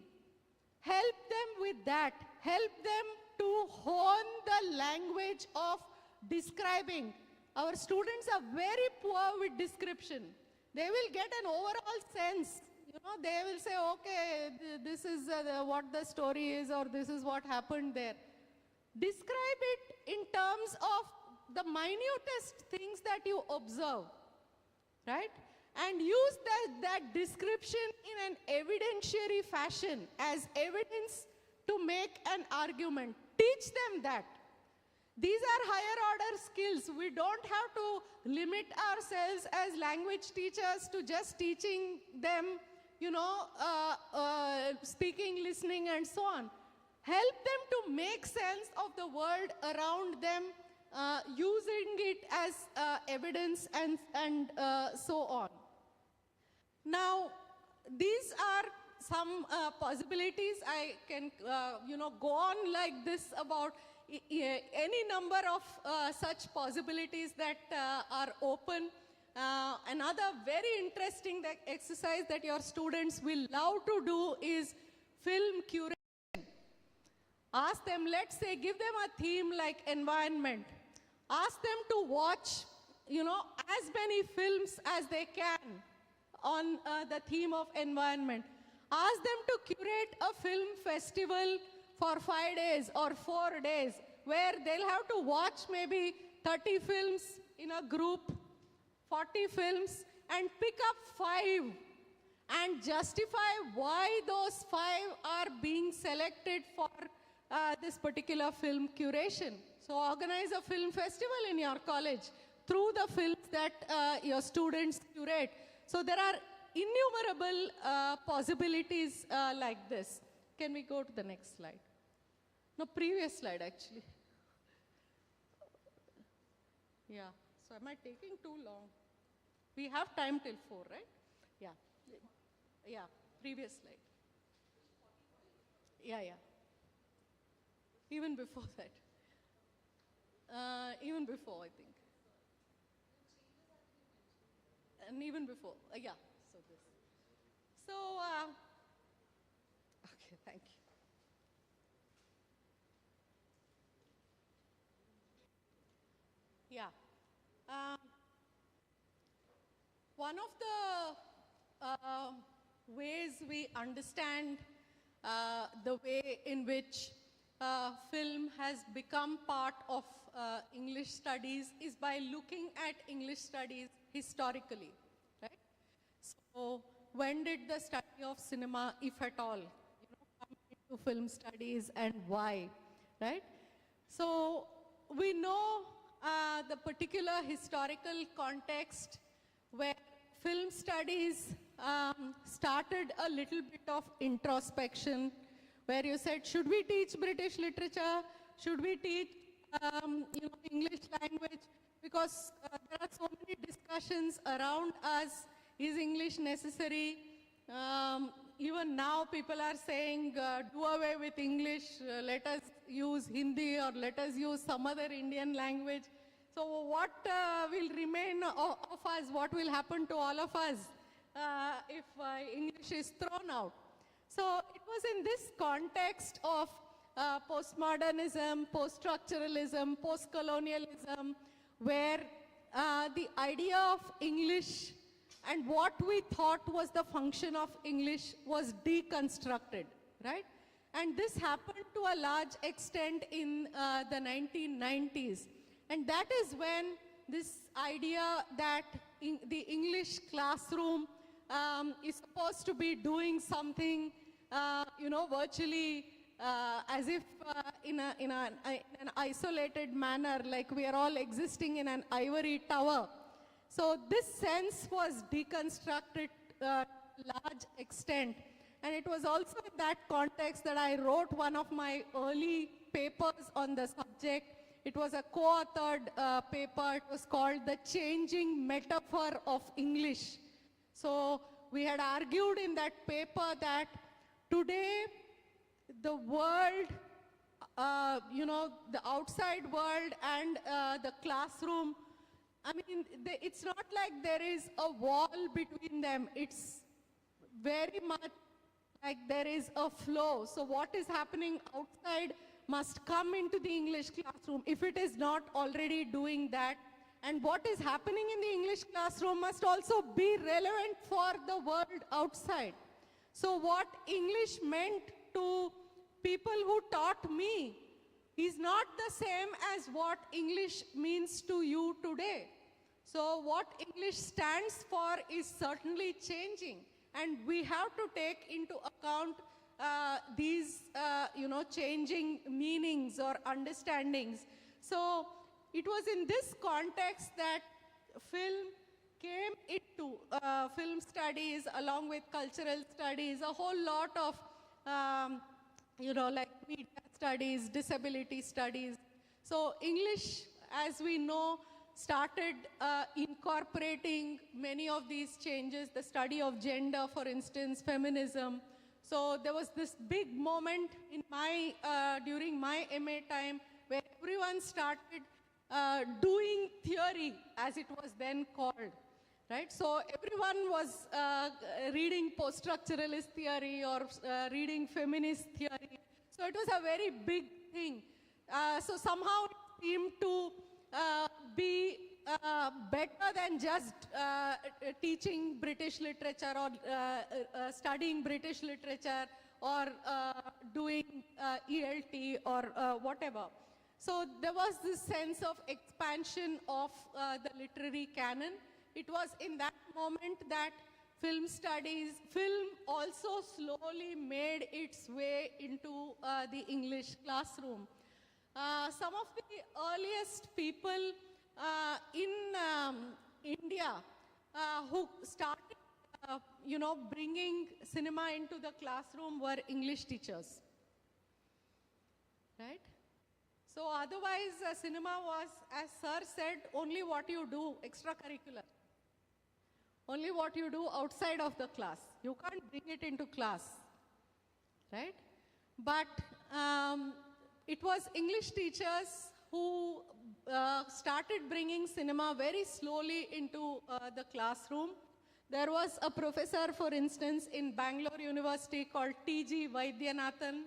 Help them with that. Help them to hone the language of describing. Our students are very poor with description. They will get an overall sense. They will say, okay, this is what the story is, or this is what happened there. Describe it in terms of the minutest things that you observe, right? And use that description in an evidentiary fashion as evidence to make an argument. Teach them that. These are higher order skills. We don't have to limit ourselves as language teachers to just teaching them, speaking, listening, and so on. Help them to make sense of the world around them, using it as evidence and so on. Now, these are some possibilities. I can, go on like this about any number of such possibilities that are open. Another very interesting exercise that your students will love to do is film curation. Ask them, let's say, give them a theme like environment. Ask them to watch, as many films as they can on the theme of environment. Ask them to curate a film festival for 5 days or 4 days, where they'll have to watch maybe 30 films in a group, 40 films, and pick up 5 and justify why those 5 are being selected for this particular film curation. So organize a film festival in your college through the films that your students curate. So there are innumerable possibilities like this. Can we go to the next slide? No, previous slide actually. Yeah, so am I taking too long? We have time till 4, right? Yeah, yeah, previous slide. Yeah. Even before that. Even before, I think. And even before, yeah, so this. So, okay, thank you. Yeah. One of the ways we understand the way in which film has become part of English studies is by looking at English studies historically, right? So when did the study of cinema, if at all, come into film studies, and why, right? So we know the particular historical context where film studies started a little bit of introspection, where you said, should we teach British literature? Should we teach English language? Because there are so many discussions around us. Is English necessary? Even now people are saying, do away with English, let us use Hindi, or let us use some other Indian language. So what will remain of us? What will happen to all of us if English is thrown out? So it was in this context of postmodernism, post-structuralism, post-colonialism, where the idea of English and what we thought was the function of English was deconstructed, right? And this happened to a large extent in the 1990s. And that is when this idea that the English classroom is supposed to be doing something, virtually as if in an isolated manner, like we are all existing in an ivory tower. So this sense was deconstructed to large extent. And it was also in that context that I wrote one of my early papers on the subject. It was a co-authored paper. It was called The Changing Metaphor of English. So we had argued in that paper that today the world, the outside world and the classroom, it's not like there is a wall between them. It's very much like there is a flow. So what is happening outside must come into the English classroom if it is not already doing that. And what is happening in the English classroom must also be relevant for the world outside. So what English meant to people who taught me is not the same as what English means to you today. So what English stands for is certainly changing. And we have to take into account these, changing meanings or understandings. So it was in this context that film came into film studies along with cultural studies, a whole lot of, like media studies, disability studies. So English, as we know, started incorporating many of these changes, the study of gender, for instance, feminism. So there was this big moment in during my MA time where everyone started doing theory, as it was then called, right? So everyone was reading post-structuralist theory or reading feminist theory. So it was a very big thing. So somehow it seemed to be better than just teaching British literature or studying British literature or doing ELT or whatever. So there was this sense of expansion of the literary canon. It was in that moment that film also slowly made its way into the English classroom. Some of the earliest people in India who started, bringing cinema into the classroom were English teachers, right? So otherwise, cinema was, as Sir said, only what you do extracurricular, only what you do outside of the class. You can't bring it into class, right? But it was English teachers who started bringing cinema very slowly into the classroom. There was a professor, for instance, in Bangalore University called T.G. Vaidyanathan.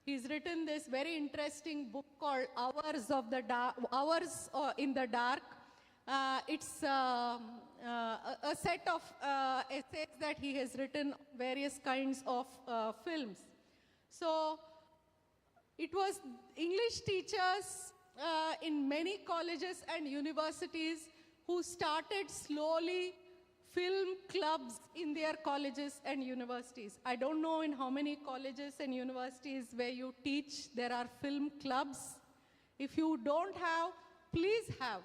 He's written this very interesting book called Hours in the Dark. It's a set of essays that he has written on various kinds of films. So it was English teachers in many colleges and universities who started slowly film clubs in their colleges and universities. I don't know in how many colleges and universities where you teach there are film clubs. If you don't have, please have.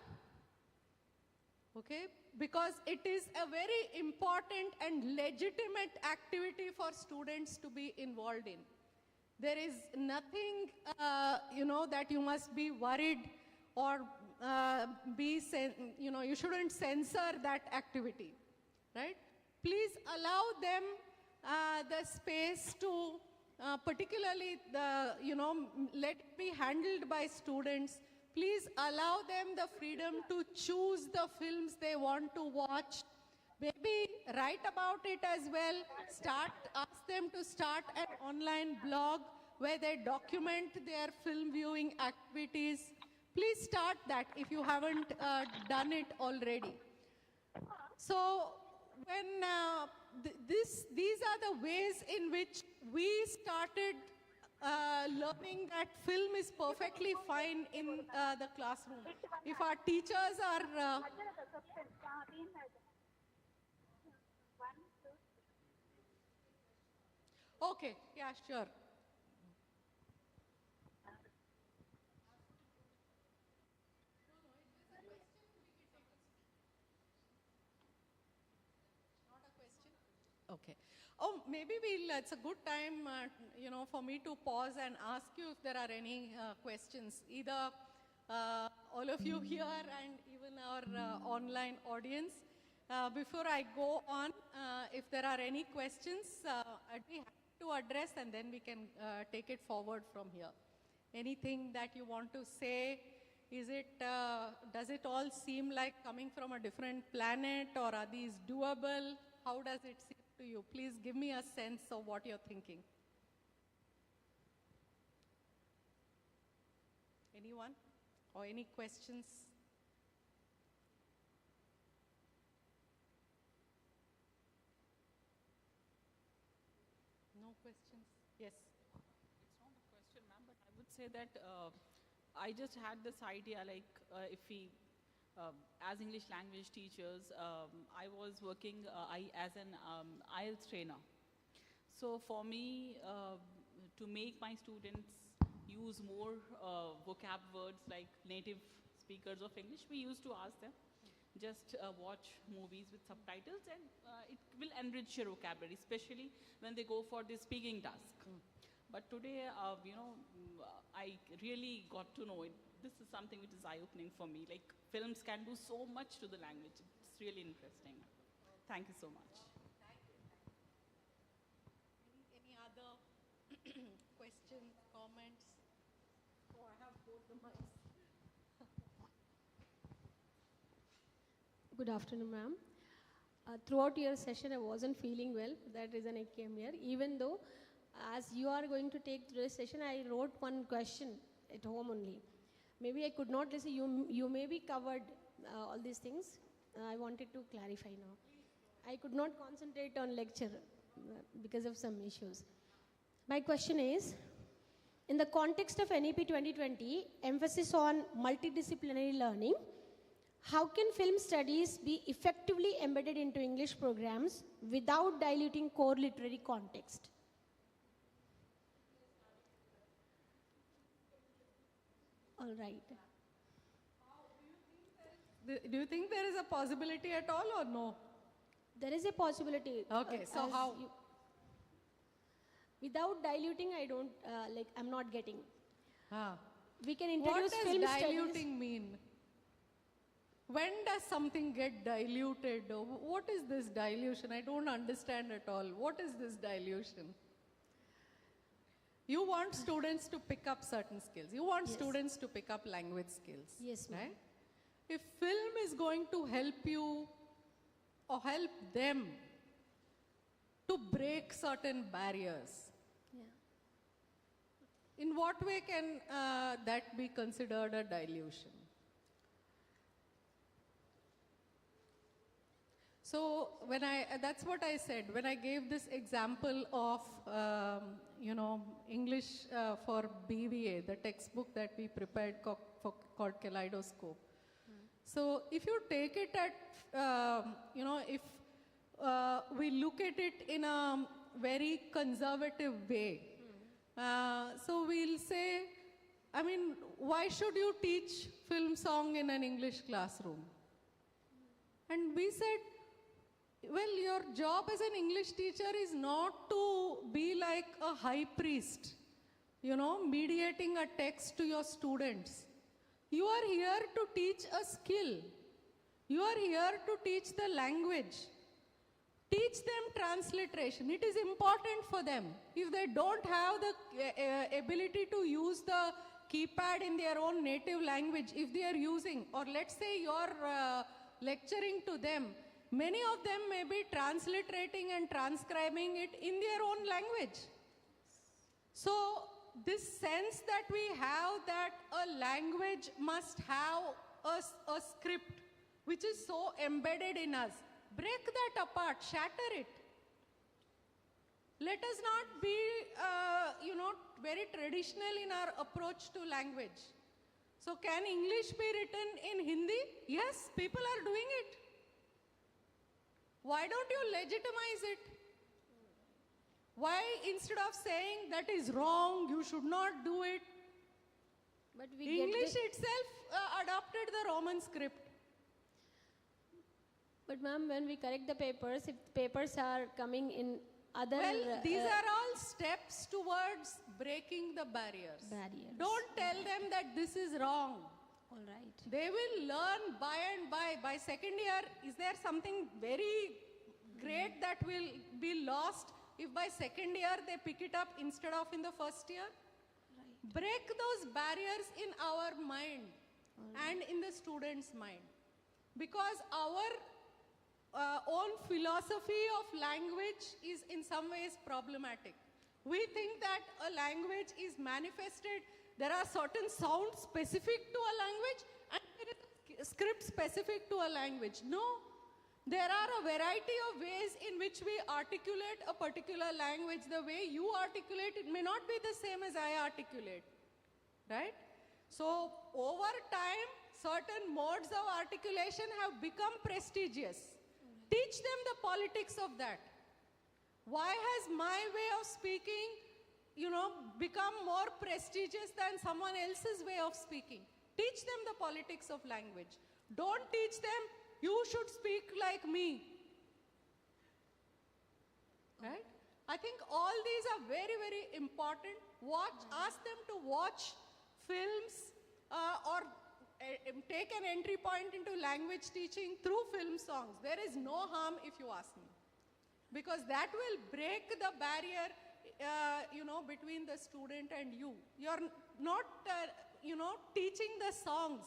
Okay? Because it is a very important and legitimate activity for students to be involved in. There is nothing, that you must be worried or you shouldn't censor that activity, right? Please allow them the space to, particularly let it be handled by students. Please allow them the freedom to choose the films they want to watch. Maybe write about it as well. Ask them to start an online blog where they document their film viewing activities. Please start that if you haven't done it already. So when these are the ways in which we started learning that film is perfectly fine in the classroom. If our teachers are... okay, yeah, sure. Okay. Oh, maybe it's a good time, for me to pause and ask you if there are any questions. Either all of you here and even our online audience. Before I go on, if there are any questions, I'd be happy to address and then we can take it forward from here. Anything that you want to say? Does it all seem like coming from a different planet, or are these doable? How does it seem to you? Please give me a sense of what you're thinking. Anyone? Or any questions? No questions? Yes. It's not a question, ma'am, but I would say that I just had this idea, like if we, as English language teachers, I was working as an IELTS trainer. So for me, to make my students use more vocab words like native speakers of English, we used to ask them, just watch movies with subtitles and it will enrich your vocabulary, especially when they go for the speaking task. But today, I really got to know it. This is something which is eye-opening for me. Like, films can do so much to the language. It's really interesting. Thank you so much. Any other questions, comments? Oh, I have both the mics. Good afternoon, ma'am. Throughout your session, I wasn't feeling well. For that reason, I came here. Even though, as you are going to take through this session, I wrote one question at home only. Maybe I could not listen. You may be covered all these things. I wanted to clarify now. I could not concentrate on lecture because of some issues. My question is, in the context of NEP 2020, emphasis on multidisciplinary learning, how can film studies be effectively embedded into English programs without diluting core literary context? All right. Do you think there is a possibility at all or no? There is a possibility. Okay, so how? Without diluting, I don't, I'm not getting. Ah. We can introduce What film does studies. diluting mean? When does something get diluted? What is this dilution? I don't understand at all. What is this dilution? You want students to pick up certain skills. You want students to pick up language skills. Yes, ma'am. Right? If film is going to help you or help them to break certain barriers, in what way can that be considered a dilution? So that's what I said when I gave this example of, English for BVA, the textbook that we prepared called Kaleidoscope. So if you take it at, if we look at it in a very conservative way, so we'll say, why should you teach film song in an English classroom? And we said, well, your job as an English teacher is not to be like a high priest, mediating a text to your students. You are here to teach a skill. You are here to teach the language. Teach them transliteration. It is important for them. If they don't have the ability to use the keypad in their own native language, if they are using, or let's say you're lecturing to them, many of them may be transliterating and transcribing it in their own language. So this sense that we have that a language must have a script which is so embedded in us, break that apart, shatter it. Let us not be, very traditional in our approach to language. So can English be written in Hindi? Yes, people are doing it. Why don't you legitimize it? Why, instead of saying that is wrong, you should not do it, But we English get itself adopted the Roman script. But ma'am, when we correct the papers, if papers are coming in other Well, these are all steps towards breaking the barriers. barriers. Don't tell them that this is wrong. All right. They will learn by and by. By second year, is there something very great that will be lost if by second year they pick it up instead of in the first year? Right. Break those barriers in our mind and in the student's mind. Because our own philosophy of language is in some ways problematic. We think that a language is manifested, there are certain sounds specific to a language and there is a script specific to a language. No, there are a variety of ways in which we articulate a particular language. The way you articulate it may not be the same as I articulate, right? So over time, certain modes of articulation have become prestigious. Teach them the politics of that. Why has my way of speaking, become more prestigious than someone else's way of speaking? Teach them the politics of language. Don't teach them, you should speak like me. Right? I think all these are very, very important. Ask them to watch films or take an entry point into language teaching through film songs. There is no harm if you ask me. Because that will break the barrier, between the student and you. You're not, teaching the songs.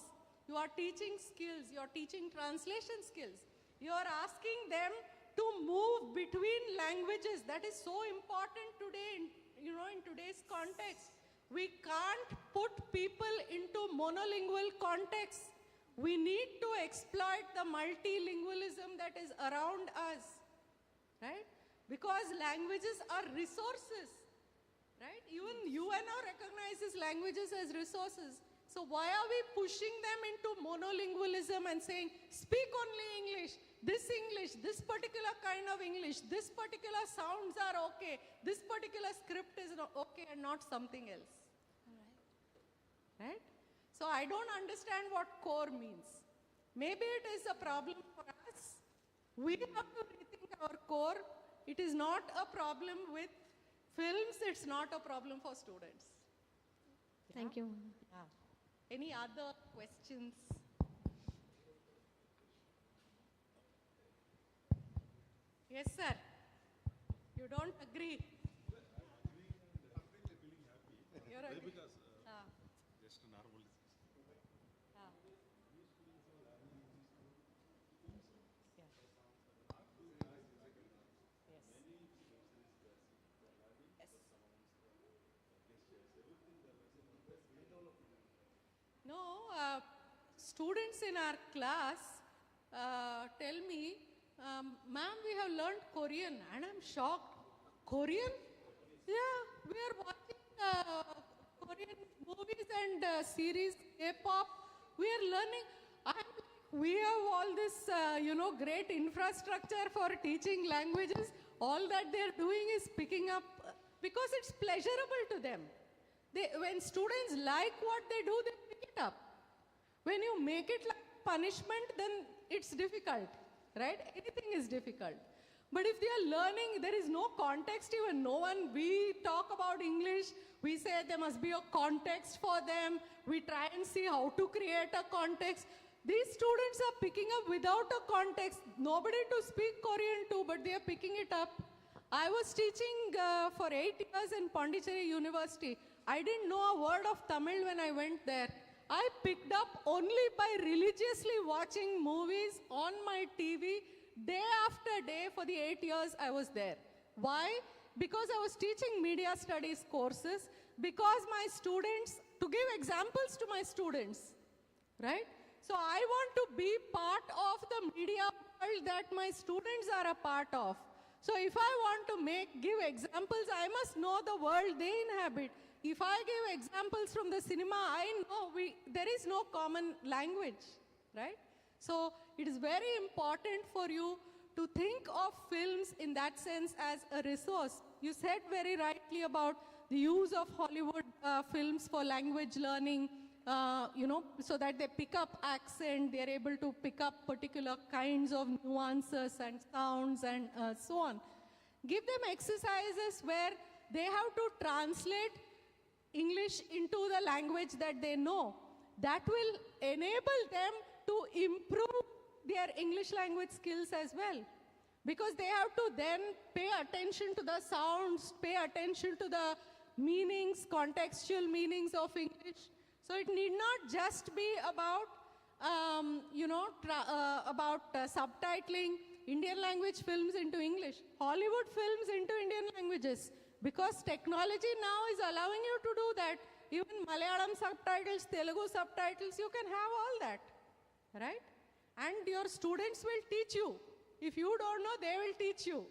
You are teaching skills. You are teaching translation skills. You are asking them to move between languages. That is so important today, in today's context. We can't put people into monolingual contexts. We need to exploit the multilingualism that is around us, right? Because languages are resources, right? Even UNO recognizes languages as resources. So why are we pushing them into monolingualism and saying, speak only English, this particular kind of English, this particular sounds are okay, this particular script is okay and not something else. Right? So I don't understand what core means. Maybe it is a problem for us. We have to rethink our core. It is not a problem with films. It's not a problem for students. Thank you. Yeah. Any other questions? Yes, sir. You don't agree? You're agreeing. Just a normal discussion. No, students in our class tell me, ma'am, we have learned Korean, and I'm shocked. Korean? Yeah, we are watching Korean movies and series, K-pop. We are learning. We have all this, great infrastructure for teaching languages. All that they're doing is picking up because it's pleasurable to them. When students like what they do, they pick it up. When you make it like punishment, then it's difficult, right? Anything is difficult. But if they are learning, there is no context even. We talk about English, we say there must be a context for them. We try and see how to create a context. These students are picking up without a context. Nobody to speak Korean to, but they are picking it up. I was teaching for 8 years in Pondicherry University. I didn't know a word of Tamil when I went there. I picked up only by religiously watching movies on my TV day after day for the 8 years I was there. Why? Because I was teaching media studies courses, because my students, to give examples to my students, right? So I want to be part of the media world that my students are a part of. So if I want to give examples, I must know the world they inhabit. If I give examples from the cinema, I know there is no common language, right? So it is very important for you to think of films in that sense as a resource. You said very rightly about the use of Hollywood films for language learning, so that they pick up accent, they're able to pick up particular kinds of nuances and sounds and so on. Give them exercises where they have to translate English into the language that they know. That will enable them to improve their English language skills as well. Because they have to then pay attention to the sounds, pay attention to the meanings, contextual meanings of English. So it need not just be about, subtitling Indian language films into English, Hollywood films into Indian languages. Because technology now is allowing you to do that. Even Malayalam subtitles, Telugu subtitles, you can have all that, right? And your students will teach you. If you don't know, they will teach you,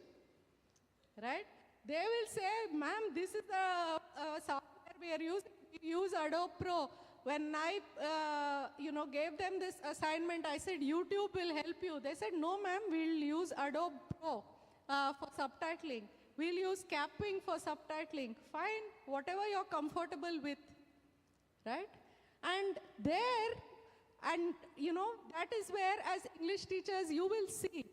right? They will say, ma'am, this is the software we are using. We use Adobe Pro. When I, gave them this assignment, I said, YouTube will help you. They said, no, ma'am, we'll use Adobe Pro for subtitling. We'll use capping for subtitling. Fine, whatever you're comfortable with, right? And that is where, as English teachers, you will see,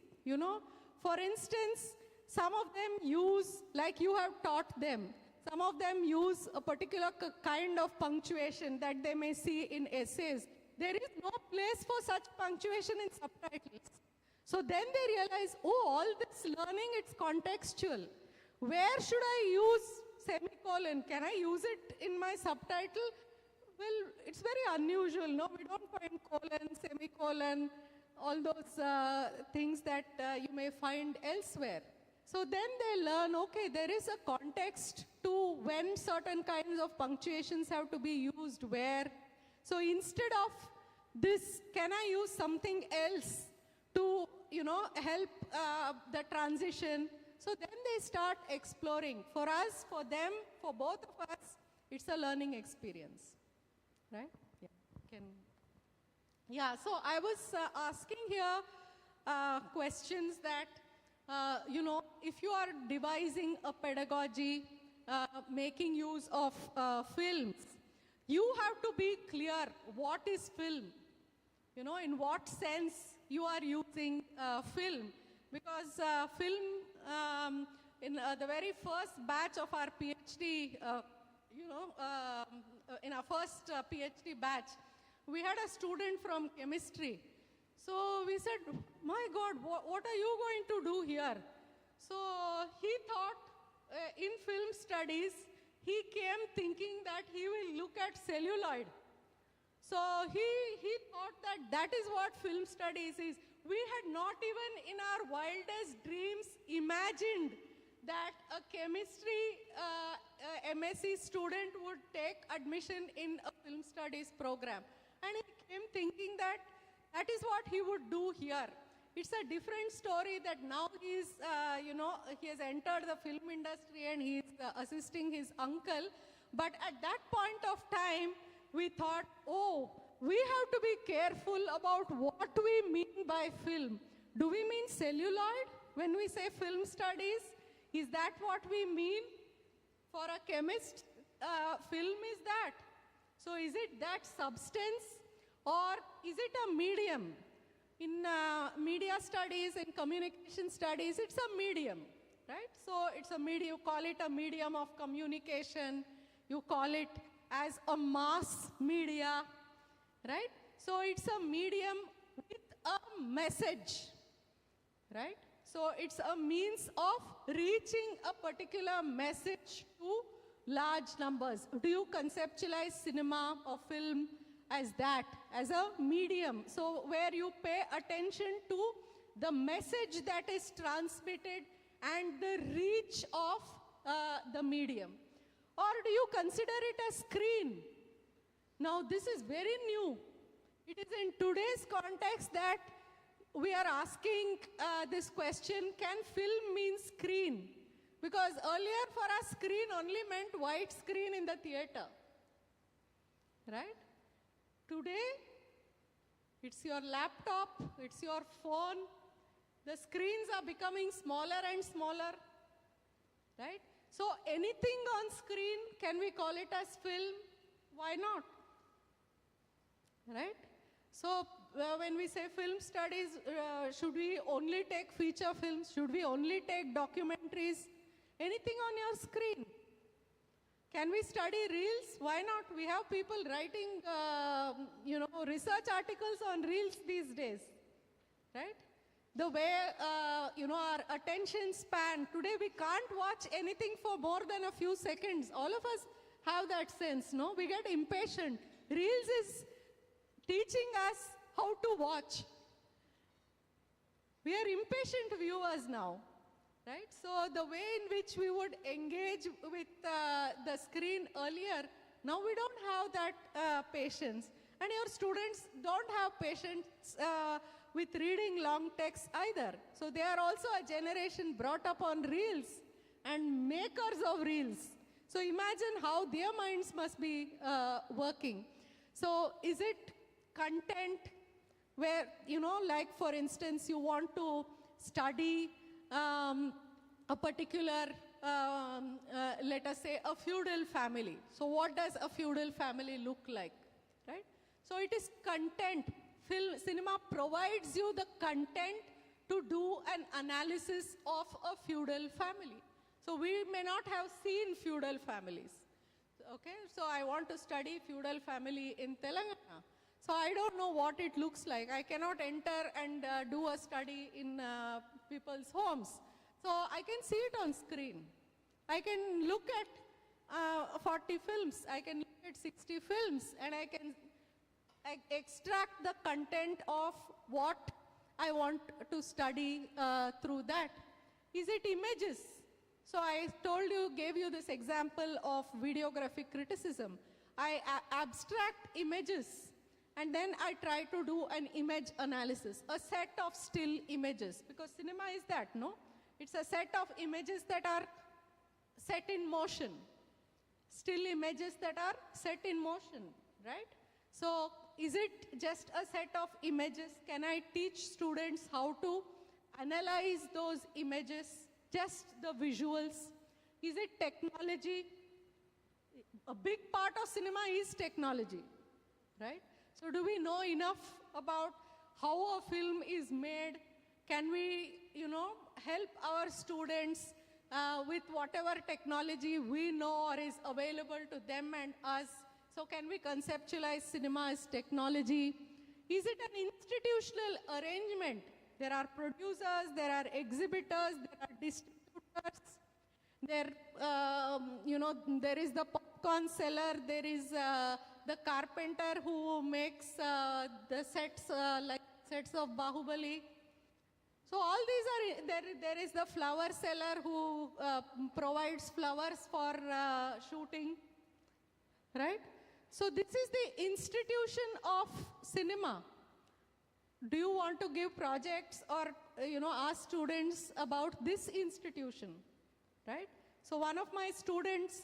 for instance, some of them use, like you have taught them, some of them use a particular kind of punctuation that they may see in essays. There is no place for such punctuation in subtitles. So then they realize, oh, all this learning, it's contextual. Where should I use semicolon? Can I use it in my subtitle? Well, it's very unusual, no? We don't find colon, semicolon, all those things that you may find elsewhere. So then they learn, okay, there is a context to when certain kinds of punctuations have to be used where. So instead of this, can I use something else to, help the transition? So then they start exploring. For us, for them, for both of us, it's a learning experience, right? Yeah. So I was asking here questions that, if you are devising a pedagogy, making use of films, you have to be clear what is film, in what sense you are using film. Because film, in the very first batch of our PhD, in our first PhD batch, we had a student from chemistry. So we said, my God, what are you going to do here? So he thought in film studies, he came thinking that he will look at celluloid. So he thought that is what film studies is. We had not even in our wildest dreams imagined that a chemistry MSc student would take admission in a film studies program. And he came thinking that is what he would do here. It's a different story that now he has entered the film industry and he's assisting his uncle. But at that point of time, we thought, oh, we have to be careful about what we mean by film. Do we mean celluloid when we say film studies? Is that what we mean? For a chemist, film is that. So is it that substance or is it a medium? In media studies, in communication studies, it's a medium, right? So it's a medium, you call it a medium of communication, you call it as a mass media, right? So it's a medium with a message, right? So it's a means of reaching a particular message to large numbers. Do you conceptualize cinema or film as that, as a medium? So where you pay attention to the message that is transmitted and the reach of the medium. Or do you consider it a screen? Now this is very new. It is in today's context that we are asking this question, can film mean screen? Because earlier for us, screen only meant white screen in the theater, right? Today, it's your laptop, it's your phone. The screens are becoming smaller and smaller, right? So anything on screen, can we call it as film? Why not? Right? So when we say film studies, should we only take feature films? Should we only take documentaries? Anything on your screen. Can we study reels? Why not? We have people writing, research articles on reels these days, right? The way, our attention span. Today we can't watch anything for more than a few seconds. All of us have that sense, no? We get impatient. Reels is teaching us how to watch. We are impatient viewers now, right? So the way in which we would engage with the screen earlier, now we don't have that patience. And your students don't have patience with reading long text either. So they are also a generation brought up on reels and makers of reels. So imagine how their minds must be working. So is it content where, like for instance, you want to study a particular, let us say, a feudal family. So what does a feudal family look like, right? So it is content. Cinema provides you the content to do an analysis of a feudal family. So we may not have seen feudal families. Okay, so I want to study feudal family in Telangana. So I don't know what it looks like. I cannot enter and do a study in people's homes. So I can see it on screen. I can look at 40 films. I can look at 60 films, and I can extract the content of what I want to study through that. Is it images? So I gave you this example of videographic criticism. I abstract images, and then I try to do an image analysis, a set of still images, because cinema is that, no? It's a set of images that are set in motion, still images that are set in motion, right? So is it just a set of images? Can I teach students how to analyze those images, just the visuals? Is it technology? A big part of cinema is technology, right? So do we know enough about how a film is made? Can we, help our students with whatever technology we know or is available to them and us? So can we conceptualize cinema as technology? Is it an institutional arrangement? There are producers, there are exhibitors, there are distributors. There is the popcorn seller, there is the carpenter who makes the sets, like sets of Bahubali. So all these are, there is the flower seller who provides flowers for shooting, right? So this is the institution of cinema. Do you want to give projects or, ask students about this institution, right? So one of my students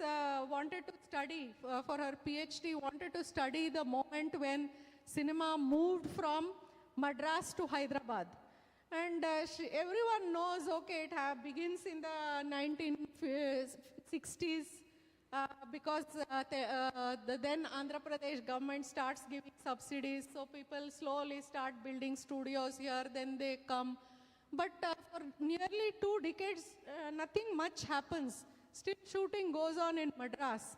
wanted to study, for her PhD, wanted to study the moment when cinema moved from Madras to Hyderabad. And everyone knows, okay, it begins in the 1960s because the then Andhra Pradesh government starts giving subsidies. So people slowly start building studios here, then they come. But for nearly 2 decades, nothing much happens. Still shooting goes on in Madras.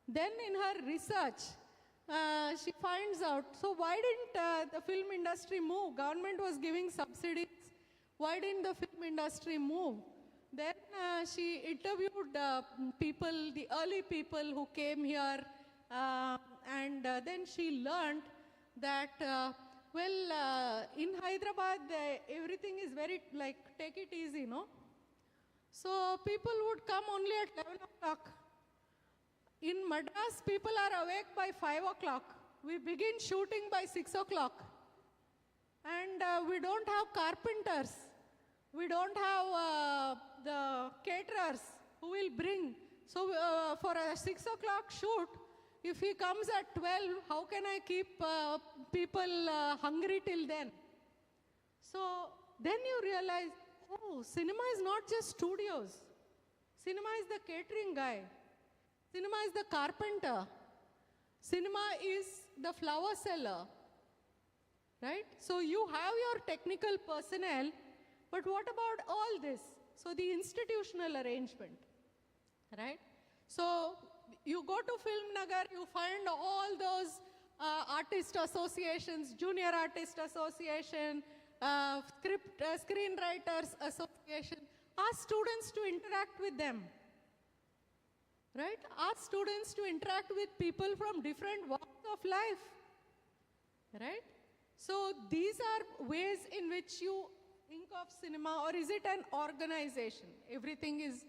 Then in her research, she finds out, so why didn't the film industry move? Government was giving subsidies. Why didn't the film industry move? Then she interviewed people, the early people who came here, and then she learned that, in Hyderabad, everything is very, take it easy, no? So people would come only at 11 o'clock. In Madras, people are awake by 5 o'clock. We begin shooting by 6 o'clock. And we don't have carpenters. We don't have the caterers who will bring. So for a 6 o'clock shoot, if he comes at 12, how can I keep people hungry till then? So then you realize, oh, cinema is not just studios. Cinema is the catering guy. Cinema is the carpenter. Cinema is the flower seller. Right? So you have your technical personnel, but what about all this? So the institutional arrangement. Right? So you go to Film Nagar, you find all those artist associations, Junior Artist Association, Screenwriters Association. Ask students to interact with them. Right? Ask students to interact with people from different walks of life. Right? So these are ways in which you think of cinema, or is it an organization? Everything is,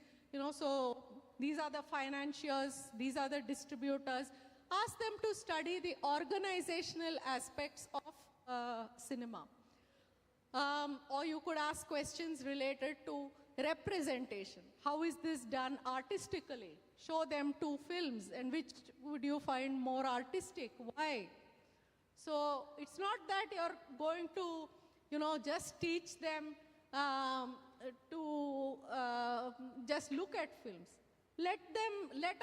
so these are the financiers, these are the distributors. Ask them to study the organizational aspects of cinema. Or you could ask questions related to representation. How is this done artistically? Show them 2 films, and which would you find more artistic? Why? So it's not that you're going to, just teach them to just look at films. Let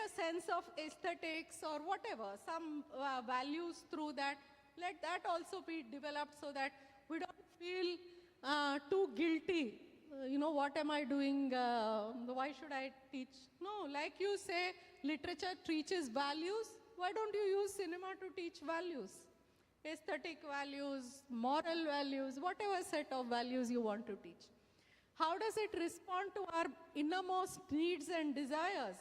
a sense of aesthetics or whatever, some values through that, let that also be developed so that we don't feel too guilty. What am I doing? Why should I teach? No, like you say, literature teaches values. Why don't you use cinema to teach values? Aesthetic values, moral values, whatever set of values you want to teach. How does it respond to our innermost needs and desires?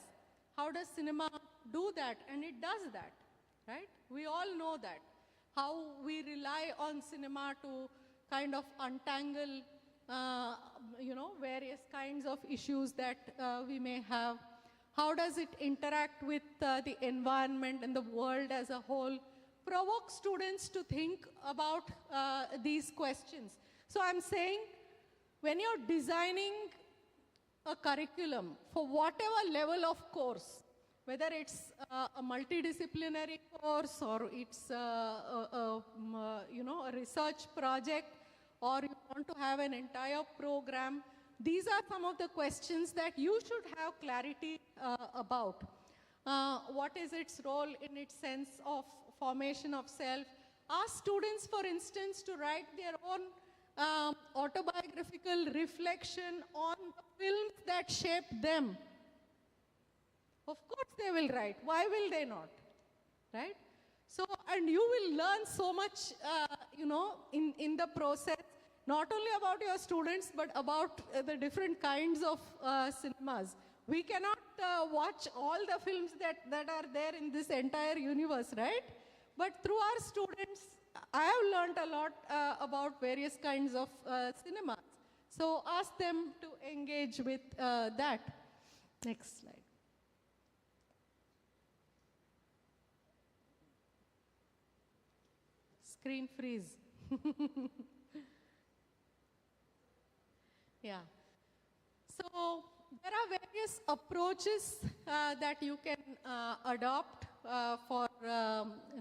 How does cinema do that? And it does that, right? We all know that. How we rely on cinema to kind of untangle, various kinds of issues that we may have. How does it interact with the environment and the world as a whole? Provoke students to think about these questions. So I'm saying, when you're designing a curriculum for whatever level of course, whether it's a multidisciplinary course or it's a research project, or you want to have an entire program, these are some of the questions that you should have clarity about. What is its role in its sense of formation of self? Ask students, for instance, to write their own autobiographical reflection on the films that shaped them. Of course they will write. Why will they not? Right? So, and you will learn so much, in the process, not only about your students, but about the different kinds of cinemas. We cannot watch all the films that are there in this entire universe, right? But through our students, I have learned a lot about various kinds of cinemas. So ask them to engage with that. Next slide. Screen freeze. Yeah. So there are various approaches that you can adopt for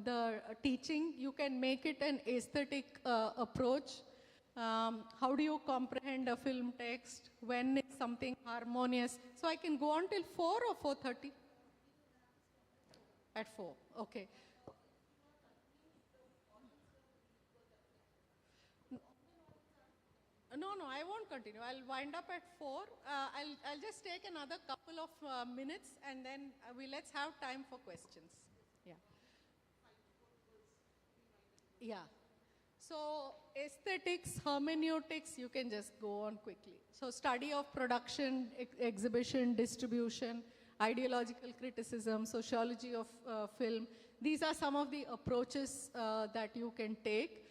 the teaching. You can make it an aesthetic approach. How do you comprehend a film text? When is something harmonious? So I can go on till 4 or 4:30? At 4, okay. No, I won't continue. I'll wind up at 4. I'll just take another couple of minutes, and then let's have time for questions. Yeah. Yeah. So aesthetics, hermeneutics, you can just go on quickly. So study of production, exhibition, distribution, ideological criticism, sociology of film. These are some of the approaches that you can take.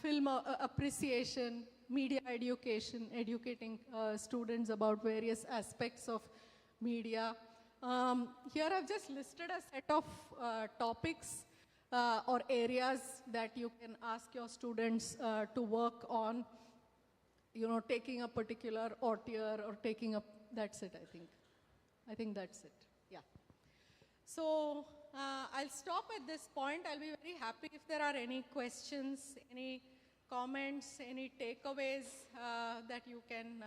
Film appreciation, media education, educating students about various aspects of media. Here I've just listed a set of topics. or areas that you can ask your students to work on, taking a particular auteur or taking a, that's it, I think. I think that's it, yeah. So I'll stop at this point. I'll be very happy if there are any questions, any comments, any takeaways that you can,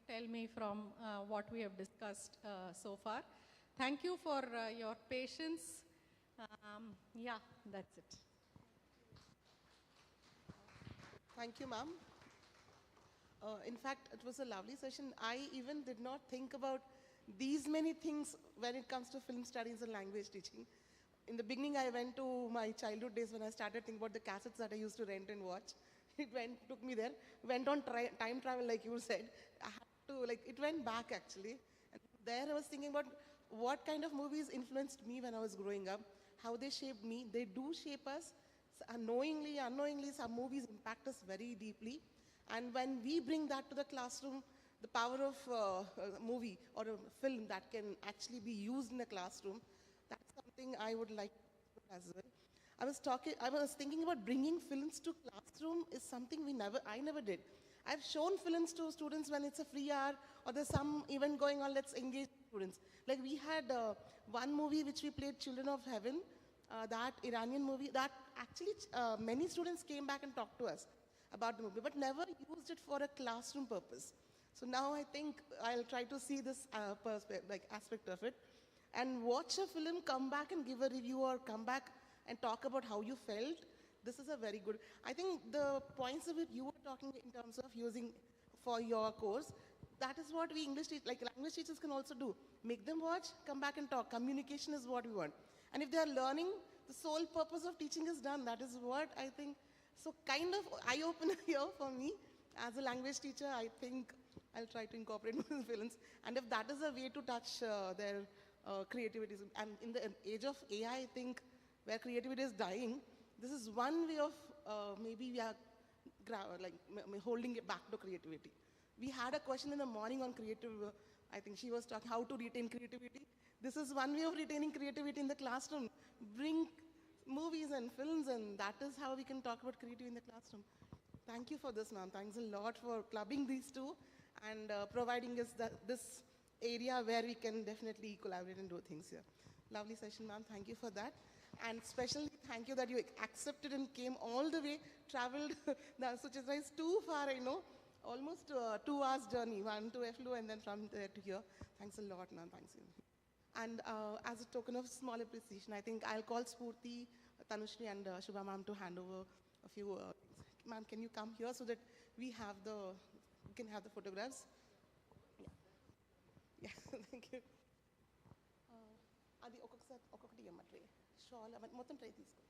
tell me from what we have discussed so far. Thank you for your patience. Yeah, that's it. Thank you, ma'am. In fact, it was a lovely session. I even did not think about these many things when it comes to film studies and language teaching. In the beginning, I went to my childhood days when I started thinking about the cassettes that I used to rent and watch. Took me there, went on time travel, like you said. I had to, it went back actually. And there I was thinking about what kind of movies influenced me when I was growing up, how they shaped me. They do shape us. Knowingly, unknowingly, some movies impact us very deeply. And when we bring that to the classroom, the power of a movie or a film that can actually be used in a classroom, that's something I would like to do as well. I was thinking about bringing films to classroom is something I never did. I've shown films to students when it's a free hour or there's some event going on, let's engage students. Like we had one movie which we played, Children of Heaven, that Iranian movie, that actually many students came back and talked to us about the movie, but never used it for a classroom purpose. So now I think I'll try to see this aspect of it and watch a film, come back and give a review or come back and talk about how you felt. This is a very good, I think the points of it you were talking in terms of using for your course, that is what we language teachers can also do. Make them watch, come back and talk. Communication is what we want. And if they are learning, the sole purpose of teaching is done. That is what I think. So kind of eye-opener here for me. As a language teacher, I think I'll try to incorporate more films. And if that is a way to touch their creativity, and in the age of AI, I think where creativity is dying, this is one way of maybe we are holding it back to creativity. We had a question in the morning on creative, I think she was talking how to retain creativity. This is one way of retaining creativity in the classroom. Bring movies and films, and that is how we can talk about creativity in the classroom. Thank you for this, ma'am. Thanks a lot for clubbing these two and providing us this area where we can definitely collaborate and do things here. Lovely session, ma'am. Thank you for that. And especially thank you that you accepted and came all the way, traveled, Suchitra is too far, I know. Almost 2 hours journey, one to FLU and then from there to here. Thanks a lot, ma'am. Thanks you. And as a token of small appreciation, I think I'll call Spurti, Tanushri and Shubha ma'am to hand over a few things. Ma'am, can you come here so that we can have the photographs? Yeah, thank you. Adi, okokati amma tray. Shawl, మొత్తం tray తీసుకో.